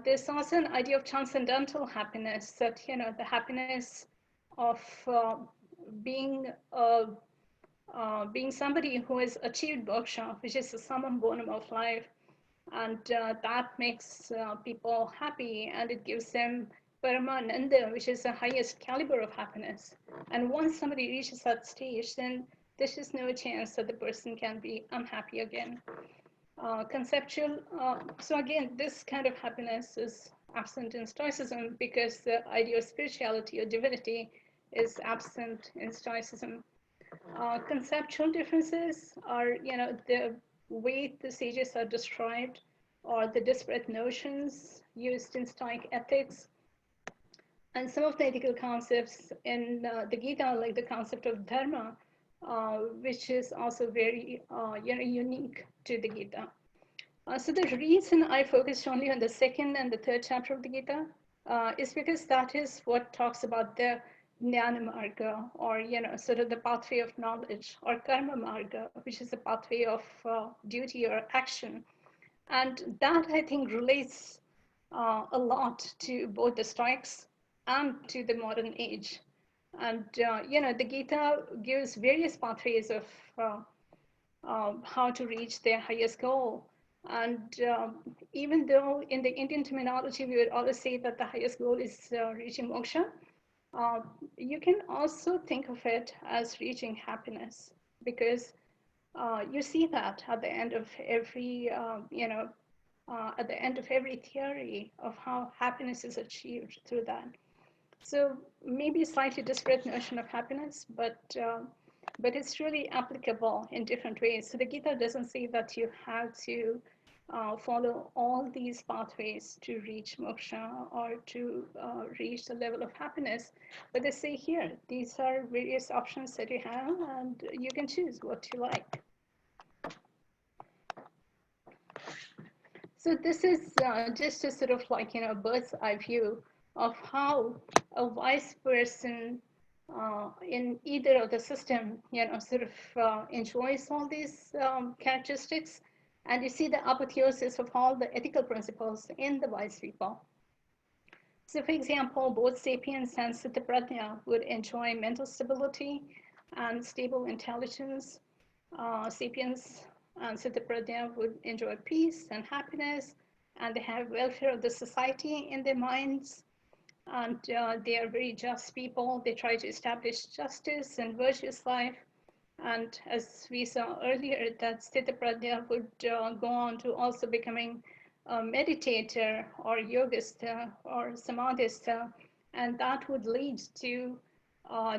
There's also an idea of transcendental happiness, that the happiness of being being somebody who has achieved moksha, which is the summum bonum of life, and that makes people happy, and it gives them paramananda, which is the highest caliber of happiness. And once somebody reaches that stage, then there's just no chance that the person can be unhappy again. Conceptual. So again, this kind of happiness is absent in Stoicism because the idea of spirituality or divinity is absent in Stoicism. Conceptual differences are, the way the sages are described, or the disparate notions used in Stoic ethics. And some of the ethical concepts in the Gita, like the concept of dharma, which is also very, unique to the Gita. So the reason I focused only on the second and the third chapter of the Gita is because that is what talks about the jnana marga, or sort of the pathway of knowledge, or karma marga, which is the pathway of duty or action. And that, I think, relates a lot to both the Stoics and to the modern age. And the Gita gives various pathways of how to reach their highest goal. And even though in the Indian terminology we would always say that the highest goal is reaching moksha, uh, you can also think of it as reaching happiness, because you see that at the end of every, at the end of every theory of how happiness is achieved through that. So maybe a slightly disparate notion of happiness, but it's really applicable in different ways. So the Gita doesn't say that you have to follow all these pathways to reach moksha or to reach the level of happiness, but they say here, these are various options that you have, and you can choose what you like. So this is just a sort of like, bird's eye view of how a wise person in either of the system, sort of enjoys all these characteristics. And you see the apotheosis of all the ethical principles in the wise people. So for example, both sapiens and Siddhaprajna would enjoy mental stability and stable intelligence. Sapiens and Siddhaprajna would enjoy peace and happiness, and they have welfare of the society in their minds. And they are very just people. They try to establish justice and virtuous life. And as we saw earlier, that Sthitaprajna would go on to also becoming a meditator or yogista or samadhista, and that would lead to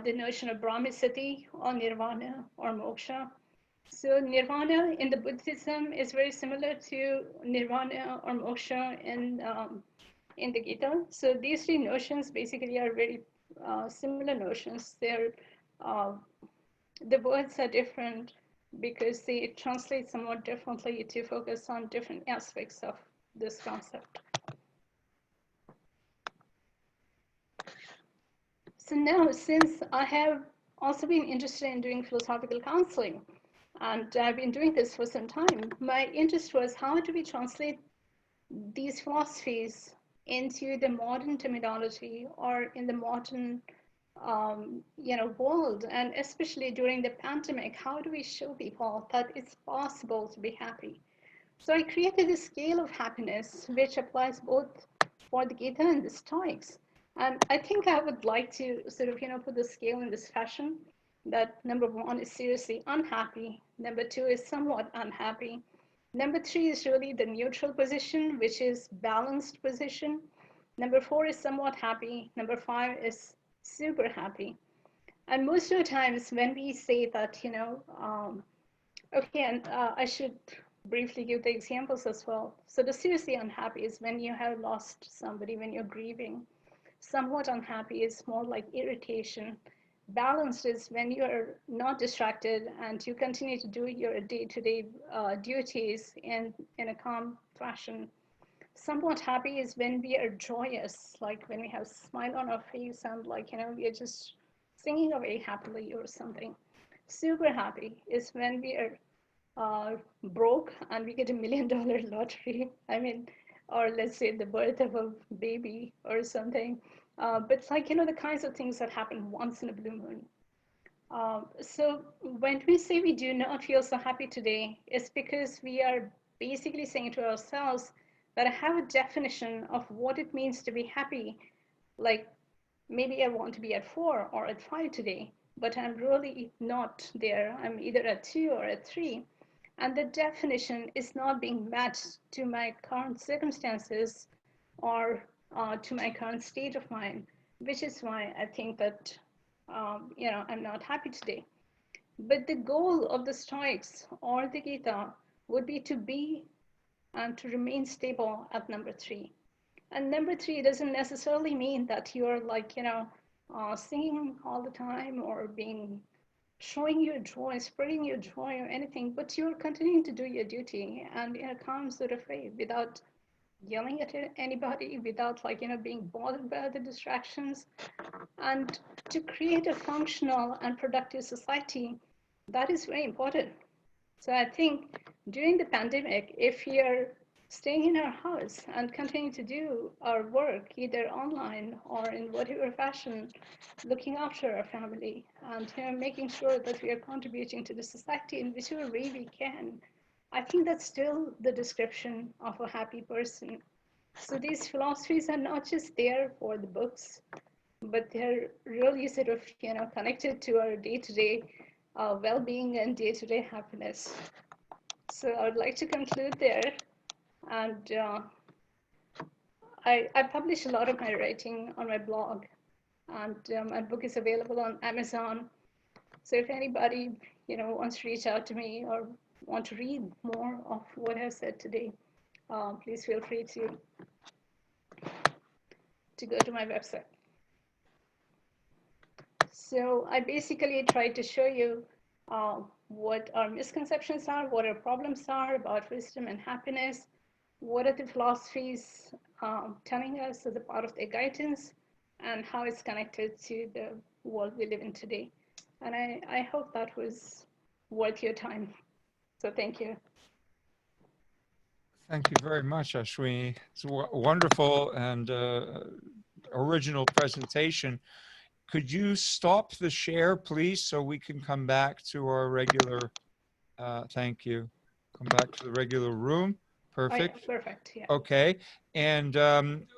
the notion of Brahmasiddhi or nirvana or moksha. So nirvana in the Buddhism is very similar to nirvana or moksha in the Gita. So these three notions basically are very similar notions. Uh, the words are different because they translate somewhat differently to focus on different aspects of this concept. So now, since I have also been interested in doing philosophical counseling, and I've been doing this for some time, my interest was how do we translate these philosophies into the modern terminology or in the modern world, and especially during the pandemic, how do we show people that it's possible to be happy? So I created a scale of happiness which applies both for the Gita and the Stoics. And I think I would like to sort of, put the scale in this fashion, that number one is seriously unhappy, number two is somewhat unhappy, number three is really the neutral position, which is balanced position, number four is somewhat happy, number five is super happy. And most of the times when we say that, okay, and I should briefly give the examples as well. So the seriously unhappy is when you have lost somebody, when you're grieving. Somewhat unhappy is more like irritation. Balanced is when you're not distracted and you continue to do your day-to-day duties in a calm fashion. Somewhat happy is when we are joyous, like when we have a smile on our face and like, we are just singing away happily or something. Super happy is when we are broke and we get $1 million lottery. I mean, or let's say the birth of a baby or something. But it's like, the kinds of things that happen once in a blue moon. So when we say we do not feel so happy today, it's because we are basically saying to ourselves that I have a definition of what it means to be happy. Like maybe I want to be at 4 or at 5 today, but I'm really not there. I'm either at 2 or at 3. And the definition is not being matched to my current circumstances or to my current state of mind, which is why I think that, I'm not happy today. But the goal of the Stoics or the Gita would be to be and to remain stable at number 3. And number 3 doesn't necessarily mean that you're like, singing all the time or showing your joy, spreading your joy or anything, but you're continuing to do your duty and in a calm sort of way without yelling at anybody, without like, being bothered by other distractions. And to create a functional and productive society, that is very important. So I think during the pandemic, if you're staying in our house and continuing to do our work, either online or in whatever fashion, looking after our family and making sure that we are contributing to the society in whichever way we can, I think that's still the description of a happy person. So these philosophies are not just there for the books, but they're really sort of, connected to our day-to-day well-being and day-to-day happiness. So I would like to conclude there. And I publish a lot of my writing on my blog, and my book is available on Amazon. So if anybody, wants to reach out to me or want to read more of what I've said today, please feel free to go to my website. So I basically tried to show you what our misconceptions are, what our problems are about wisdom and happiness, what are the philosophies telling us as a part of their guidance, and how it's connected to the world we live in today. And I hope that was worth your time. So thank you. Thank you very much, Ashwini. It's a wonderful and original presentation. Could you stop the share, please, so we can come back to our regular, thank you. Come back to the regular room. Perfect. Oh, yeah, perfect, yeah. Okay, and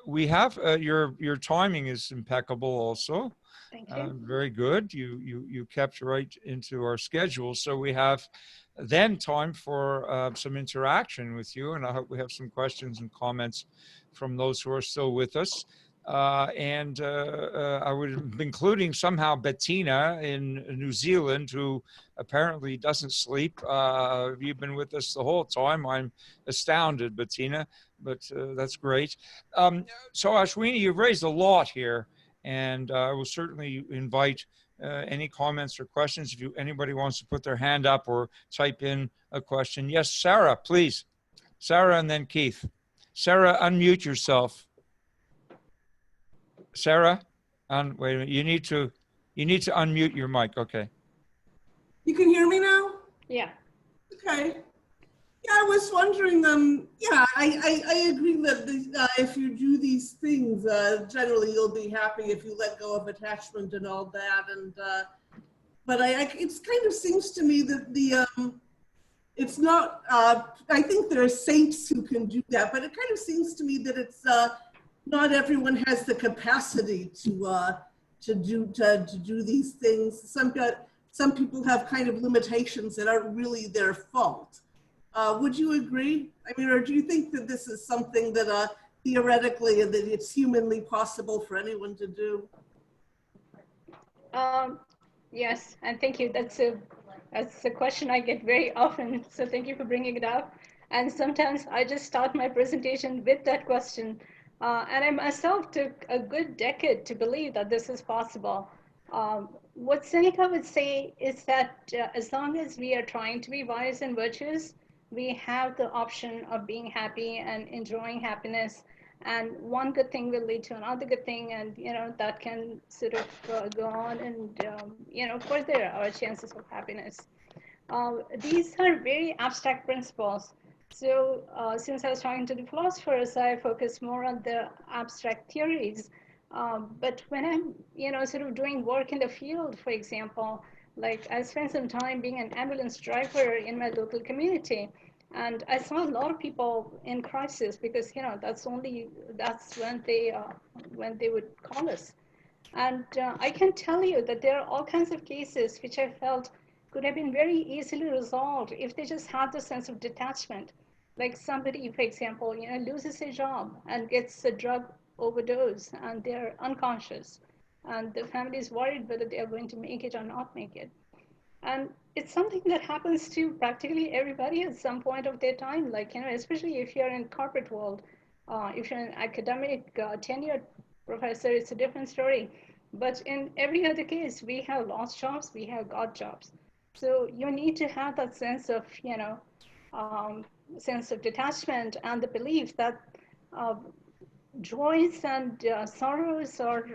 we have, your timing is impeccable also. Thank you. Very good. You kept right into our schedule. So we have then time for some interaction with you. And I hope we have some questions and comments from those who are still with us. And I would be including somehow Bettina in New Zealand, who apparently doesn't sleep. You've been with us the whole time. I'm astounded, Bettina, but that's great. So Ashwini, you've raised a lot here. And I will certainly invite any comments or questions if anybody wants to put their hand up or type in a question. Yes, Sarah, please. Sarah and then Keith. Sarah, unmute yourself. Sarah, wait a minute. You need to unmute your mic. Okay. You can hear me now? Yeah. Okay. Yeah, I was wondering, yeah, I agree that if you do these things, generally you'll be happy if you let go of attachment and all that. And but it kind of seems to me that it's not, I think there are saints who can do that, but it kind of seems to me that it's not everyone has the capacity to do these things. Some people have kind of limitations that aren't really their fault. Would you agree? I mean, or do you think that this is something that theoretically that it's humanly possible for anyone to do? Yes, and thank you. That's a question I get very often. So thank you for bringing it up. And sometimes I just start my presentation with that question. And I myself took a good decade to believe that this is possible. What Seneca would say is that as long as we are trying to be wise and virtuous, we have the option of being happy and enjoying happiness. And one good thing will lead to another good thing, and that can sort of go on and further our chances of happiness. These are very abstract principles. So since I was talking to the philosophers, I focus more on the abstract theories. But when I'm, sort of doing work in the field, for example, like I spent some time being an ambulance driver in my local community, and I saw a lot of people in crisis because, that's when they would call us. And I can tell you that there are all kinds of cases which I felt could have been very easily resolved if they just had the sense of detachment. Like somebody, for example, loses a job and gets a drug overdose and they're unconscious. And the family is worried whether they are going to make it or not make it. And it's something that happens to practically everybody at some point of their time. Like, especially if you're in corporate world, if you're an academic tenured professor, it's a different story. But in every other case, we have lost jobs, we have got jobs. So you need to have that sense of detachment and the belief that uh, joys and sorrows or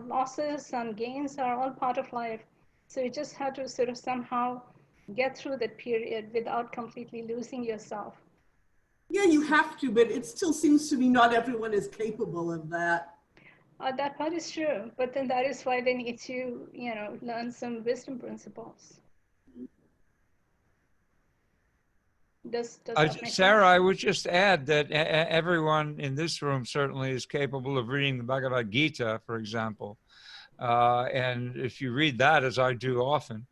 losses and gains are all part of life. So you just have to sort of somehow get through that period without completely losing yourself. Yeah, you have to, but it still seems to me not everyone is capable of that. That part is true, but then that is why they need to learn some wisdom principles. Does that make Sarah, sense? I would just add that everyone in this room certainly is capable of reading the Bhagavad Gita, for example. And if you read that, as I do often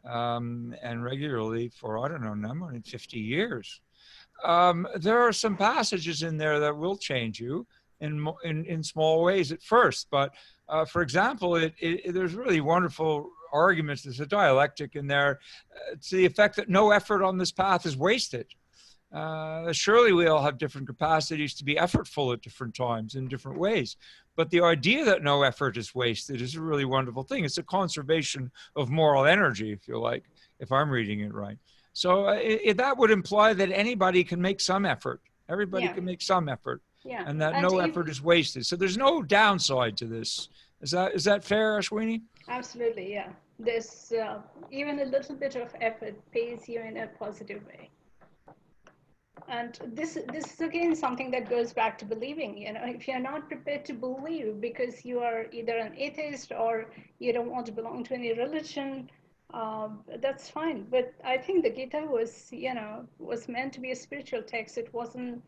and regularly for, I don't know, now more than 50 years, there are some passages in there that will change you in small ways at first. But for example, there's really wonderful arguments. There's a dialectic in there to the effect that no effort on this path is wasted. Surely we all have different capacities to be effortful at different times in different ways. But the idea that no effort is wasted is a really wonderful thing. It's a conservation of moral energy, if you like, if I'm reading it right. So that would imply that anybody can make some effort. Everybody Yeah. can make some effort, Yeah. and that And no if, effort is wasted. So there's no downside to this. Is that fair, Ashwini? absolutely, yeah. There's even a little bit of effort pays you in a positive way. And this is again something that goes back to believing. If you're not prepared to believe because you are either an atheist or you don't want to belong to any religion, that's fine. But I think the Gita was meant to be a spiritual text. It wasn't,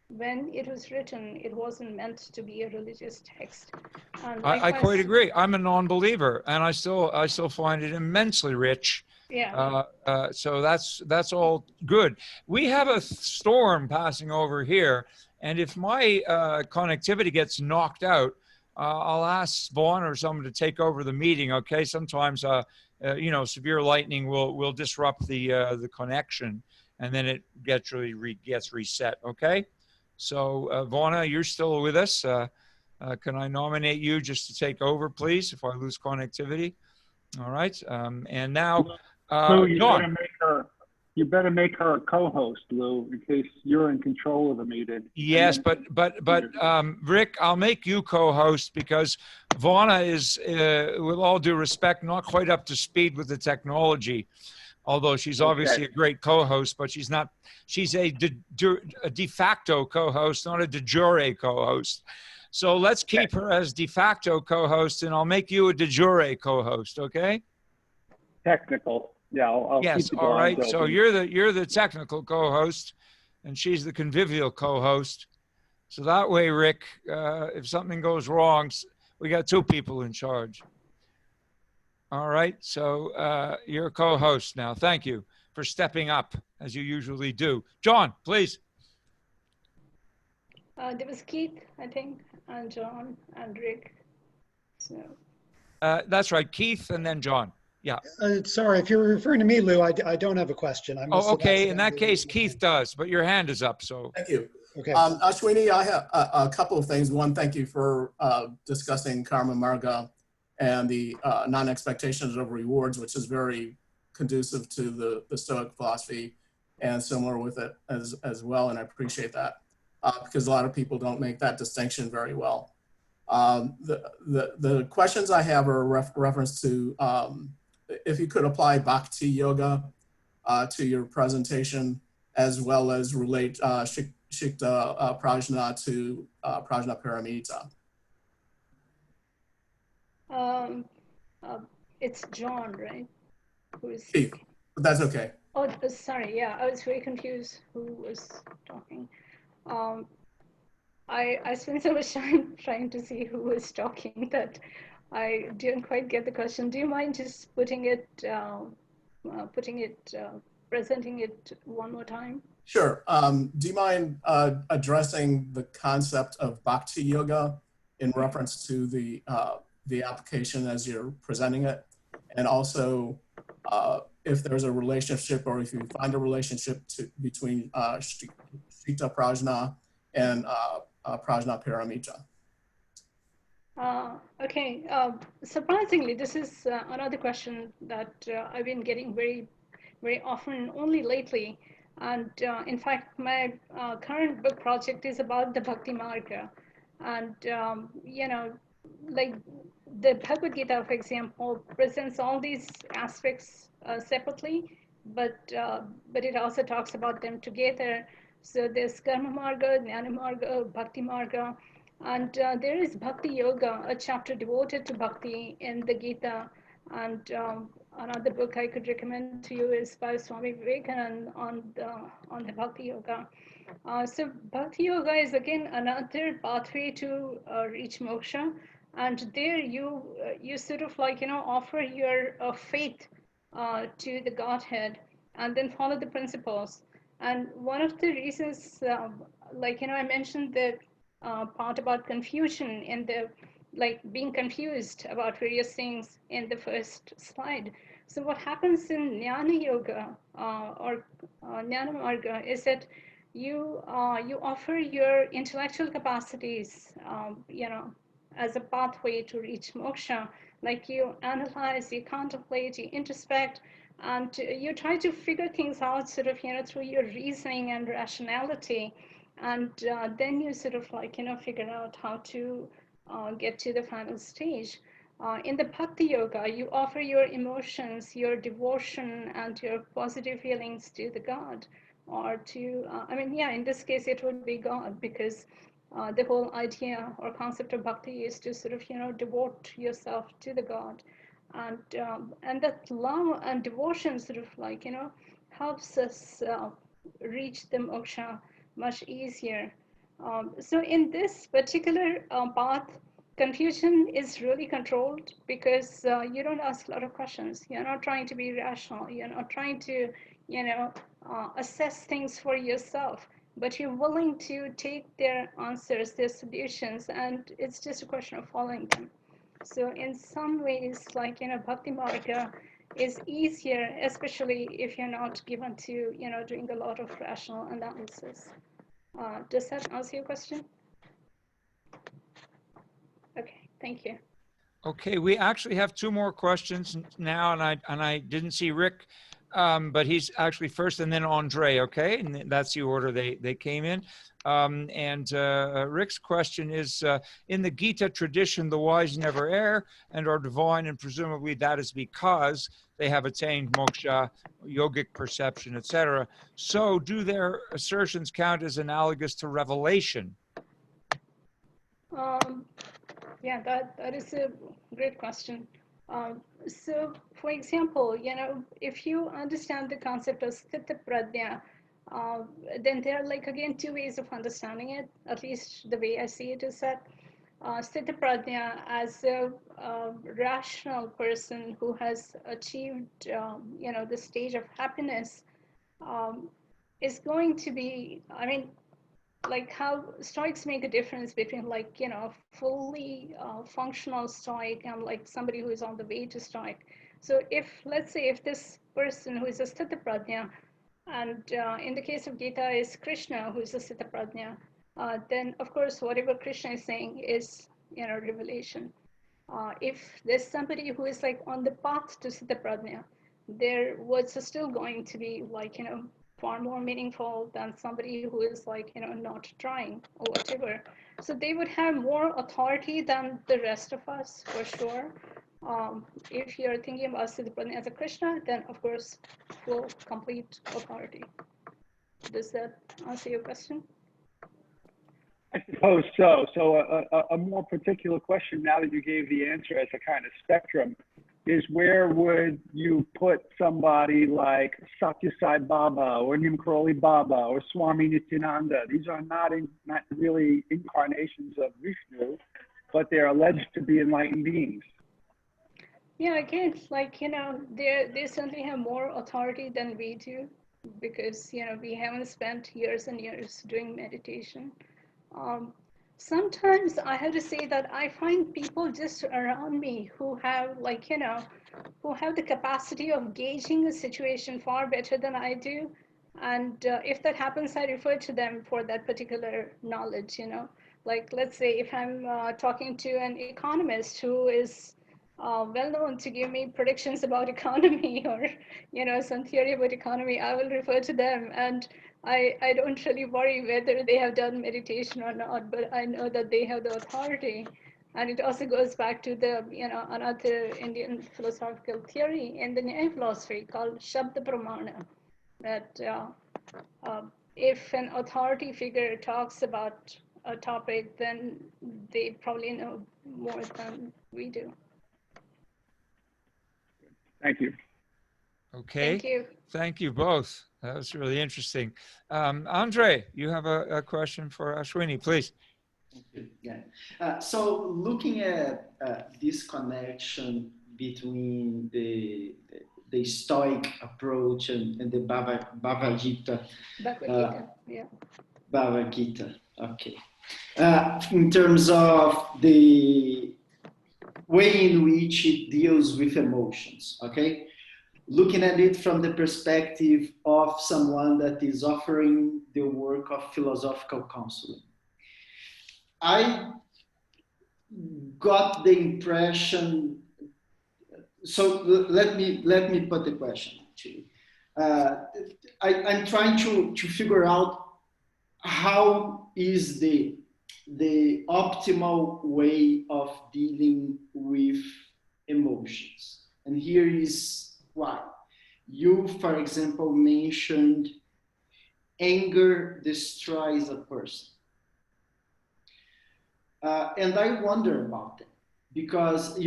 when it was written, it wasn't meant to be a religious text. And I quite likewise, agree. I'm a non-believer, and I still find it immensely rich. yeah, So that's all good. We have a storm passing over here, and if my connectivity gets knocked out, I'll ask Vaughn or someone to take over the meeting. Okay. Sometimes severe lightning will disrupt the connection, and then it gets reset. Okay. So Vaughn, you're still with us. Can I nominate you just to take over, please, if I lose connectivity? All right. And now, Lou, John. you better make her a co-host, Lou, in case you're in control of the meeting. Yes, but Rick, I'll make you co-host because Vaughn is, with all due respect, not quite up to speed with the technology. Although she's obviously a great co-host, but she's not. She's a de facto co-host, not a de jure co-host. So let's keep her as de facto co-host, and I'll make you a de jure co-host. Okay? Technical. Yeah, I'll yes. keep the All right. blinds So open. you're the technical co-host, and she's the convivial co-host. So that way, Rick, if something goes wrong, we got two people in charge. All right. So you're a co-host now. Thank you for stepping up as you usually do. John, please. there was Keith, I think, and John and Rick. So. That's right. Keith and then John. Yeah. Sorry, if you're referring to me, Lou, I don't have a question. Okay. In that case, Keith does, but your hand is up. So. Thank you. Okay. Ashwini, I have a couple of things. One, thank you for discussing karma marga and the non-expectations of rewards, which is very conducive to the Stoic philosophy and similar with it as well. And I appreciate that because a lot of people don't make that distinction very well. The questions I have are reference to if you could apply bhakti yoga to your presentation, as well as relate Shikta Prajna to Prajna Paramita. It's John, right? Who is Keith, speaking? but that's okay. Oh, sorry. Yeah, I was very confused who was talking. I spent so much time trying to see who was talking that I didn't quite get the question. Do you mind just presenting it one more time? Sure. Do you mind addressing the concept of bhakti yoga in reference to the application as you're presenting it, and also if there's a relationship, or if you find a relationship between Shikta Prajna and Prajna Paramita? Okay. Surprisingly, this is another question that I've been getting very, very often, only lately. And in fact, my current book project is about the Bhakti Marga. And, you know, like the Bhagavad Gita, for example, presents all these aspects separately, but it also talks about them together. So there's Karma Marga, Jnana Marga, Bhakti Marga, and there is Bhakti Yoga, a chapter devoted to Bhakti in the Gita. And another book I could recommend to you is by Swami Vivekananda on the Bhakti Yoga. So Bhakti Yoga is again another pathway to reach moksha, and there you sort of like offer your faith to the Godhead, and then follow the principles. And one of the reasons, I mentioned the part about confusion in the being confused about various things in the first slide. So what happens in Jnana Yoga or Jnana Marga is that you offer your intellectual capacities, as a pathway to reach moksha. Like you analyze, you contemplate, you introspect, and you try to figure things out sort of through your reasoning and rationality, and then you sort of figure out how to get to the final stage. In the Bhakti Yoga, you offer your emotions, your devotion, and your positive feelings to the God, or to, in this case, it would be God, because the whole idea or concept of bhakti is to sort of, devote yourself to the God. And that love and devotion sort of helps us reach the moksha much easier. So in this particular path, confusion is really controlled because you don't ask a lot of questions. You're not trying to be rational. You're not trying to, assess things for yourself, but you're willing to take their answers, their solutions, and it's just a question of following them. So in some ways, Bhakti Marga is easier, especially if you're not given to, doing a lot of rational analysis. Does that answer your question? Okay, thank you. Okay, we actually have two more questions now, and I didn't see Rick, but he's actually first, and then Andre. Okay, and that's the order they came in. Rick's question is: in the Gita tradition, the wise never err and are divine, and presumably that is because they have attained moksha, yogic perception, etc. So, do their assertions count as analogous to revelation? Yeah, that is a great question. So, for example, if you understand the concept of sthita prajna, then there are again two ways of understanding it. At least the way I see it is that sthita prajna as a rational person who has achieved, the stage of happiness, is going to be, like how Stoics make a difference between fully functional Stoic and somebody who is on the way to Stoic. So if, let's say, if this person who is a Sthita Prajna And in the case of Gita is Krishna, who is a Sita Prajna. Then of course, whatever Krishna is saying is, revelation. If there's somebody who is like on the path to Sita Prajna, their words are still going to be like, far more meaningful than somebody who is like, not trying or whatever. So they would have more authority than the rest of us for sure. If you're thinking about Sita Prajna as a Krishna, then of course, full, complete authority. Does that answer your question? I suppose so. So a more particular question now that you gave the answer as a kind of spectrum is where would you put somebody like Satya Sai Baba or Nimkroli Baba or Swami Nityananda? These are not really incarnations of Vishnu, but they're alleged to be enlightened beings. Yeah, again, like, they certainly have more authority than we do because, we haven't spent years and years doing meditation. Sometimes I have to say that I find people just around me who have like, who have the capacity of gauging a situation far better than I do. And if that happens, I refer to them for that particular knowledge, Like, let's say if I'm talking to an economist who is well known to give me predictions about economy or, some theory about economy, I will refer to them. And I don't really worry whether they have done meditation or not, but I know that they have the authority. And it also goes back to the, another Indian philosophical theory in the Nyaya philosophy called Shabda Pramana, that if an authority figure talks about a topic, then they probably know more than we do. Thank you. Okay. Thank you. Thank you both. That was really interesting. Andre, you have a question for Ashwini, please. Yeah. So looking at this connection between the Stoic approach and the Bhagavad Gita. Yeah. Bhagavad Gita, okay. In terms of the way in which it deals with emotions, okay? Looking at it from the perspective of someone that is offering the work of philosophical counseling. I got the impression, so let me put the question actually. I'm trying to figure out how is the optimal way of dealing with emotions. And here is why. You, for example, mentioned anger destroys a person. And I wonder about that because,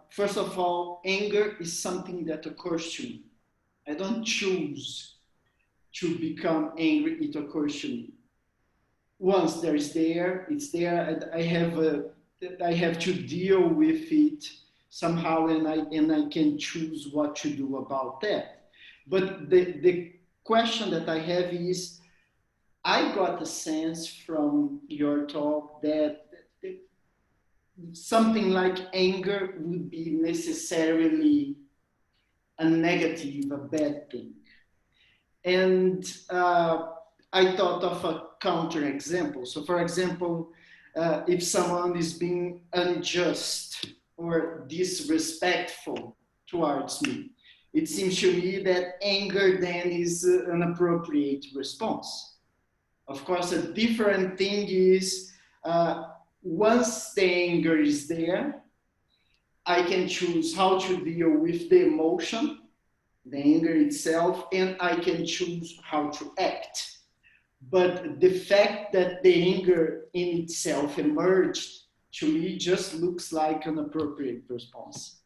first of all, anger is something that occurs to me. I don't choose to become angry, it occurs to me. Once it's there, and I have to deal with it somehow, and I can choose what to do about that. But the question that I have is, I got a sense from your talk that something like anger would be necessarily a negative, a bad thing. And I thought of a counter example. So for example, if someone is being unjust or disrespectful towards me, it seems to me that anger then is an appropriate response. Of course, a different thing is once the anger is there, I can choose how to deal with the emotion, the anger itself, and I can choose how to act. But the fact that the anger in itself emerged, to me, just looks like an appropriate response.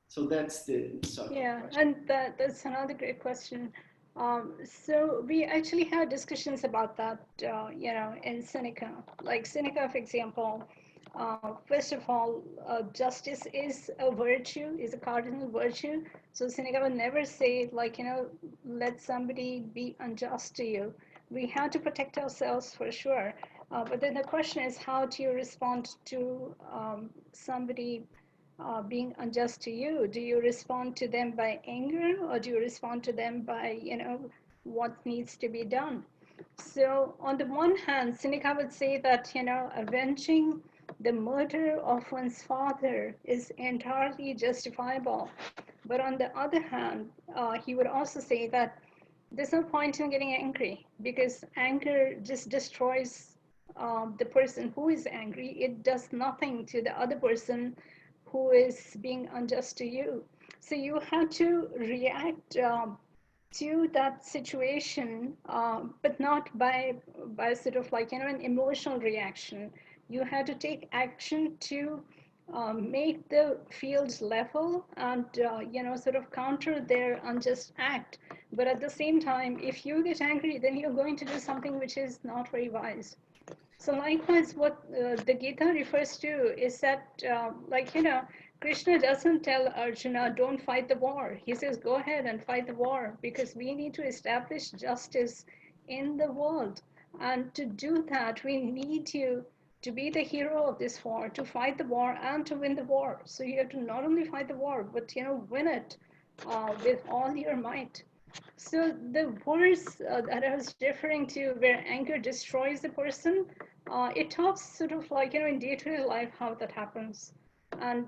So that's the question. And that's another great question. So we actually had discussions about that, in Seneca. Like Seneca, for example, first of all, justice is a virtue, is a cardinal virtue. So Seneca would never say, like, let somebody be unjust to you. We have to protect ourselves for sure. But then the question is, how do you respond to somebody being unjust to you? Do you respond to them by anger, or do you respond to them by, what needs to be done. So on the one hand, Seneca would say that, avenging the murder of one's father is entirely justifiable. But on the other hand, he would also say that there's no point in getting angry because anger just destroys the person who is angry. It does nothing to the other person who is being unjust to you. So you have to react to that situation, but not by sort of like an emotional reaction. You have to take action to make the fields level and sort of counter their unjust act. But at the same time, if you get angry, then you're going to do something which is not very wise. So likewise, what the Gita refers to is that, Krishna doesn't tell Arjuna, don't fight the war. He says, go ahead and fight the war because we need to establish justice in the world. And to do that, we need you to be the hero of this war, to fight the war and to win the war. So you have to not only fight the war, but, win it with all your might. So the verse that I was referring to, where anger destroys a person, it talks sort of like in day-to-day life how that happens, and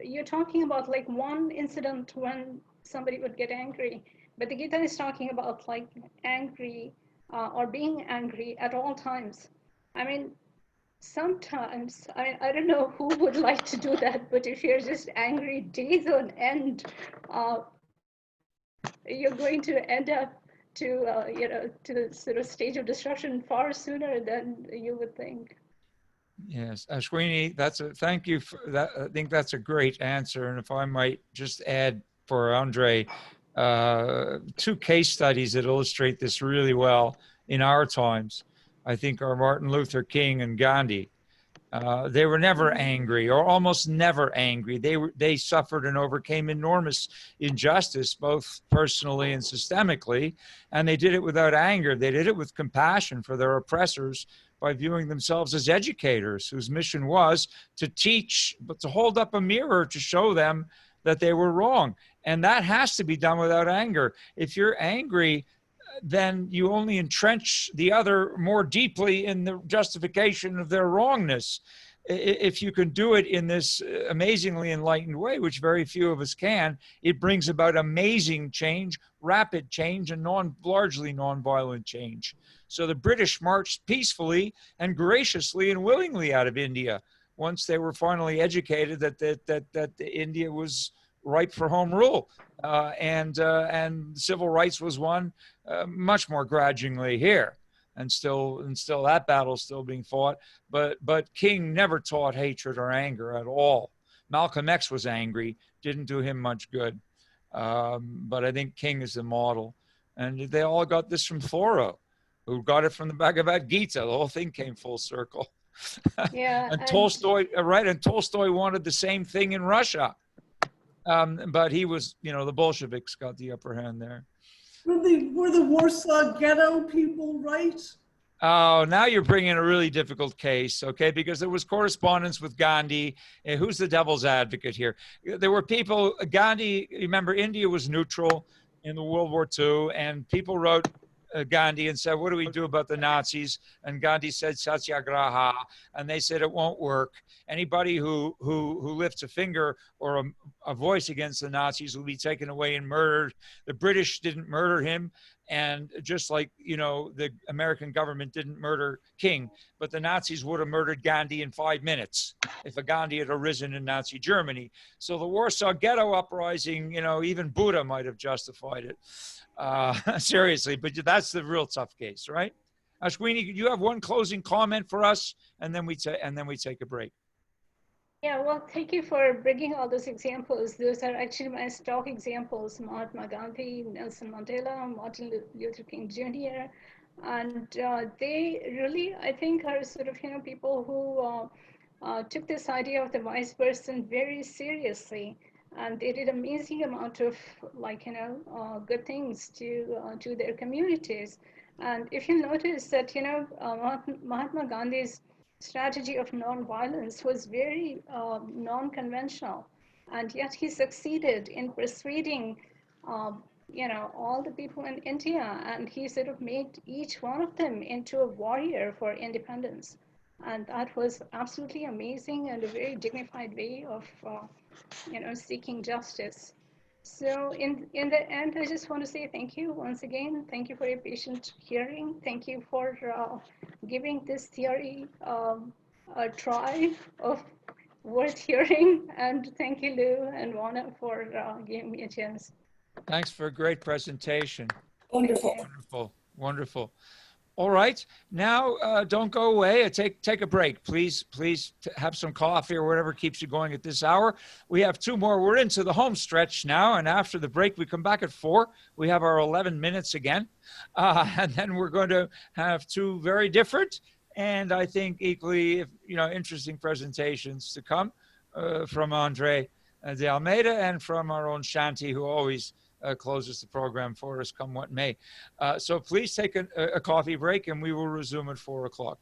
you're talking about like one incident when somebody would get angry, but the Gita is talking about like angry or being angry at all times. I mean, sometimes I don't know who would like to do that, but if you're just angry days on end, uh, you're going to end up to the sort of stage of destruction far sooner than you would think. Yes, Ashwini, thank you for that. I think that's a great answer. And if I might just add for Andre, two case studies that illustrate this really well in our times, I think, are Martin Luther King and Gandhi. They were never angry, or almost never angry. They suffered and overcame enormous injustice, both personally and systemically, and they did it without anger. They did it with compassion for their oppressors by viewing themselves as educators whose mission was to teach, but to hold up a mirror to show them that they were wrong. And that has to be done without anger. If you're angry, then you only entrench the other more deeply in the justification of their wrongness. If you can do it in this amazingly enlightened way, which very few of us can, it brings about amazing change, rapid change, and largely nonviolent change. So the British marched peacefully and graciously and willingly out of India once they were finally educated that India was ripe for home rule, and civil rights was won much more grudgingly here, and still that battle is still being fought. But King never taught hatred or anger at all. Malcolm X was angry, didn't do him much good, but I think King is the model, and they all got this from Thoreau, who got it from the Bhagavad Gita. The whole thing came full circle. Yeah, and Tolstoy, right? And Tolstoy wanted the same thing in Russia. But he was, the Bolsheviks got the upper hand there. Were the Warsaw Ghetto people right? Oh, now you're bringing a really difficult case, okay? Because there was correspondence with Gandhi. Who's the devil's advocate here? There were people, Gandhi, remember, India was neutral in the World War II, and people wrote Gandhi and said, what do we do about the Nazis? And Gandhi said, satyagraha. And they said, it won't work. Anybody who lifts a finger or a voice against the Nazis will be taken away and murdered. The British didn't murder him. And just like, the American government didn't murder King, but the Nazis would have murdered Gandhi in 5 minutes if a Gandhi had arisen in Nazi Germany. So the Warsaw Ghetto uprising, even Buddha might have justified it. Seriously, but that's the real tough case, right? Ashwini, you have one closing comment for us, and then we take a break. Yeah, well, thank you for bringing all those examples. Those are actually my stock examples: Mahatma Gandhi, Nelson Mandela, Martin Luther King Jr. And they really, I think, are sort of, people who took this idea of the wise person very seriously. And they did amazing amount of good things to their communities. And if you notice that, Mahatma Gandhi's strategy of non-violence was very non-conventional, and yet he succeeded in persuading all the people in India, and he sort of made each one of them into a warrior for independence. And that was absolutely amazing and a very dignified way of, seeking justice. So in the end, I just want to say thank you once again. Thank you for your patient hearing. Thank you for giving this theory a try of worth hearing. And thank you, Lou and Juana, for giving me a chance. Thanks for a great presentation. Wonderful. Wonderful, wonderful. All right, now don't go away. Take a break, please. Have some coffee or whatever keeps you going at this hour. We have two more. We're into the home stretch now, and after the break, we come back at 4. We have our 11 minutes again, and then we're going to have two very different and I think equally, interesting presentations to come from Andre de Almeida and from our own Shanti, who always closes the program for us, come what may. So please take a coffee break, and we will resume at 4 o'clock.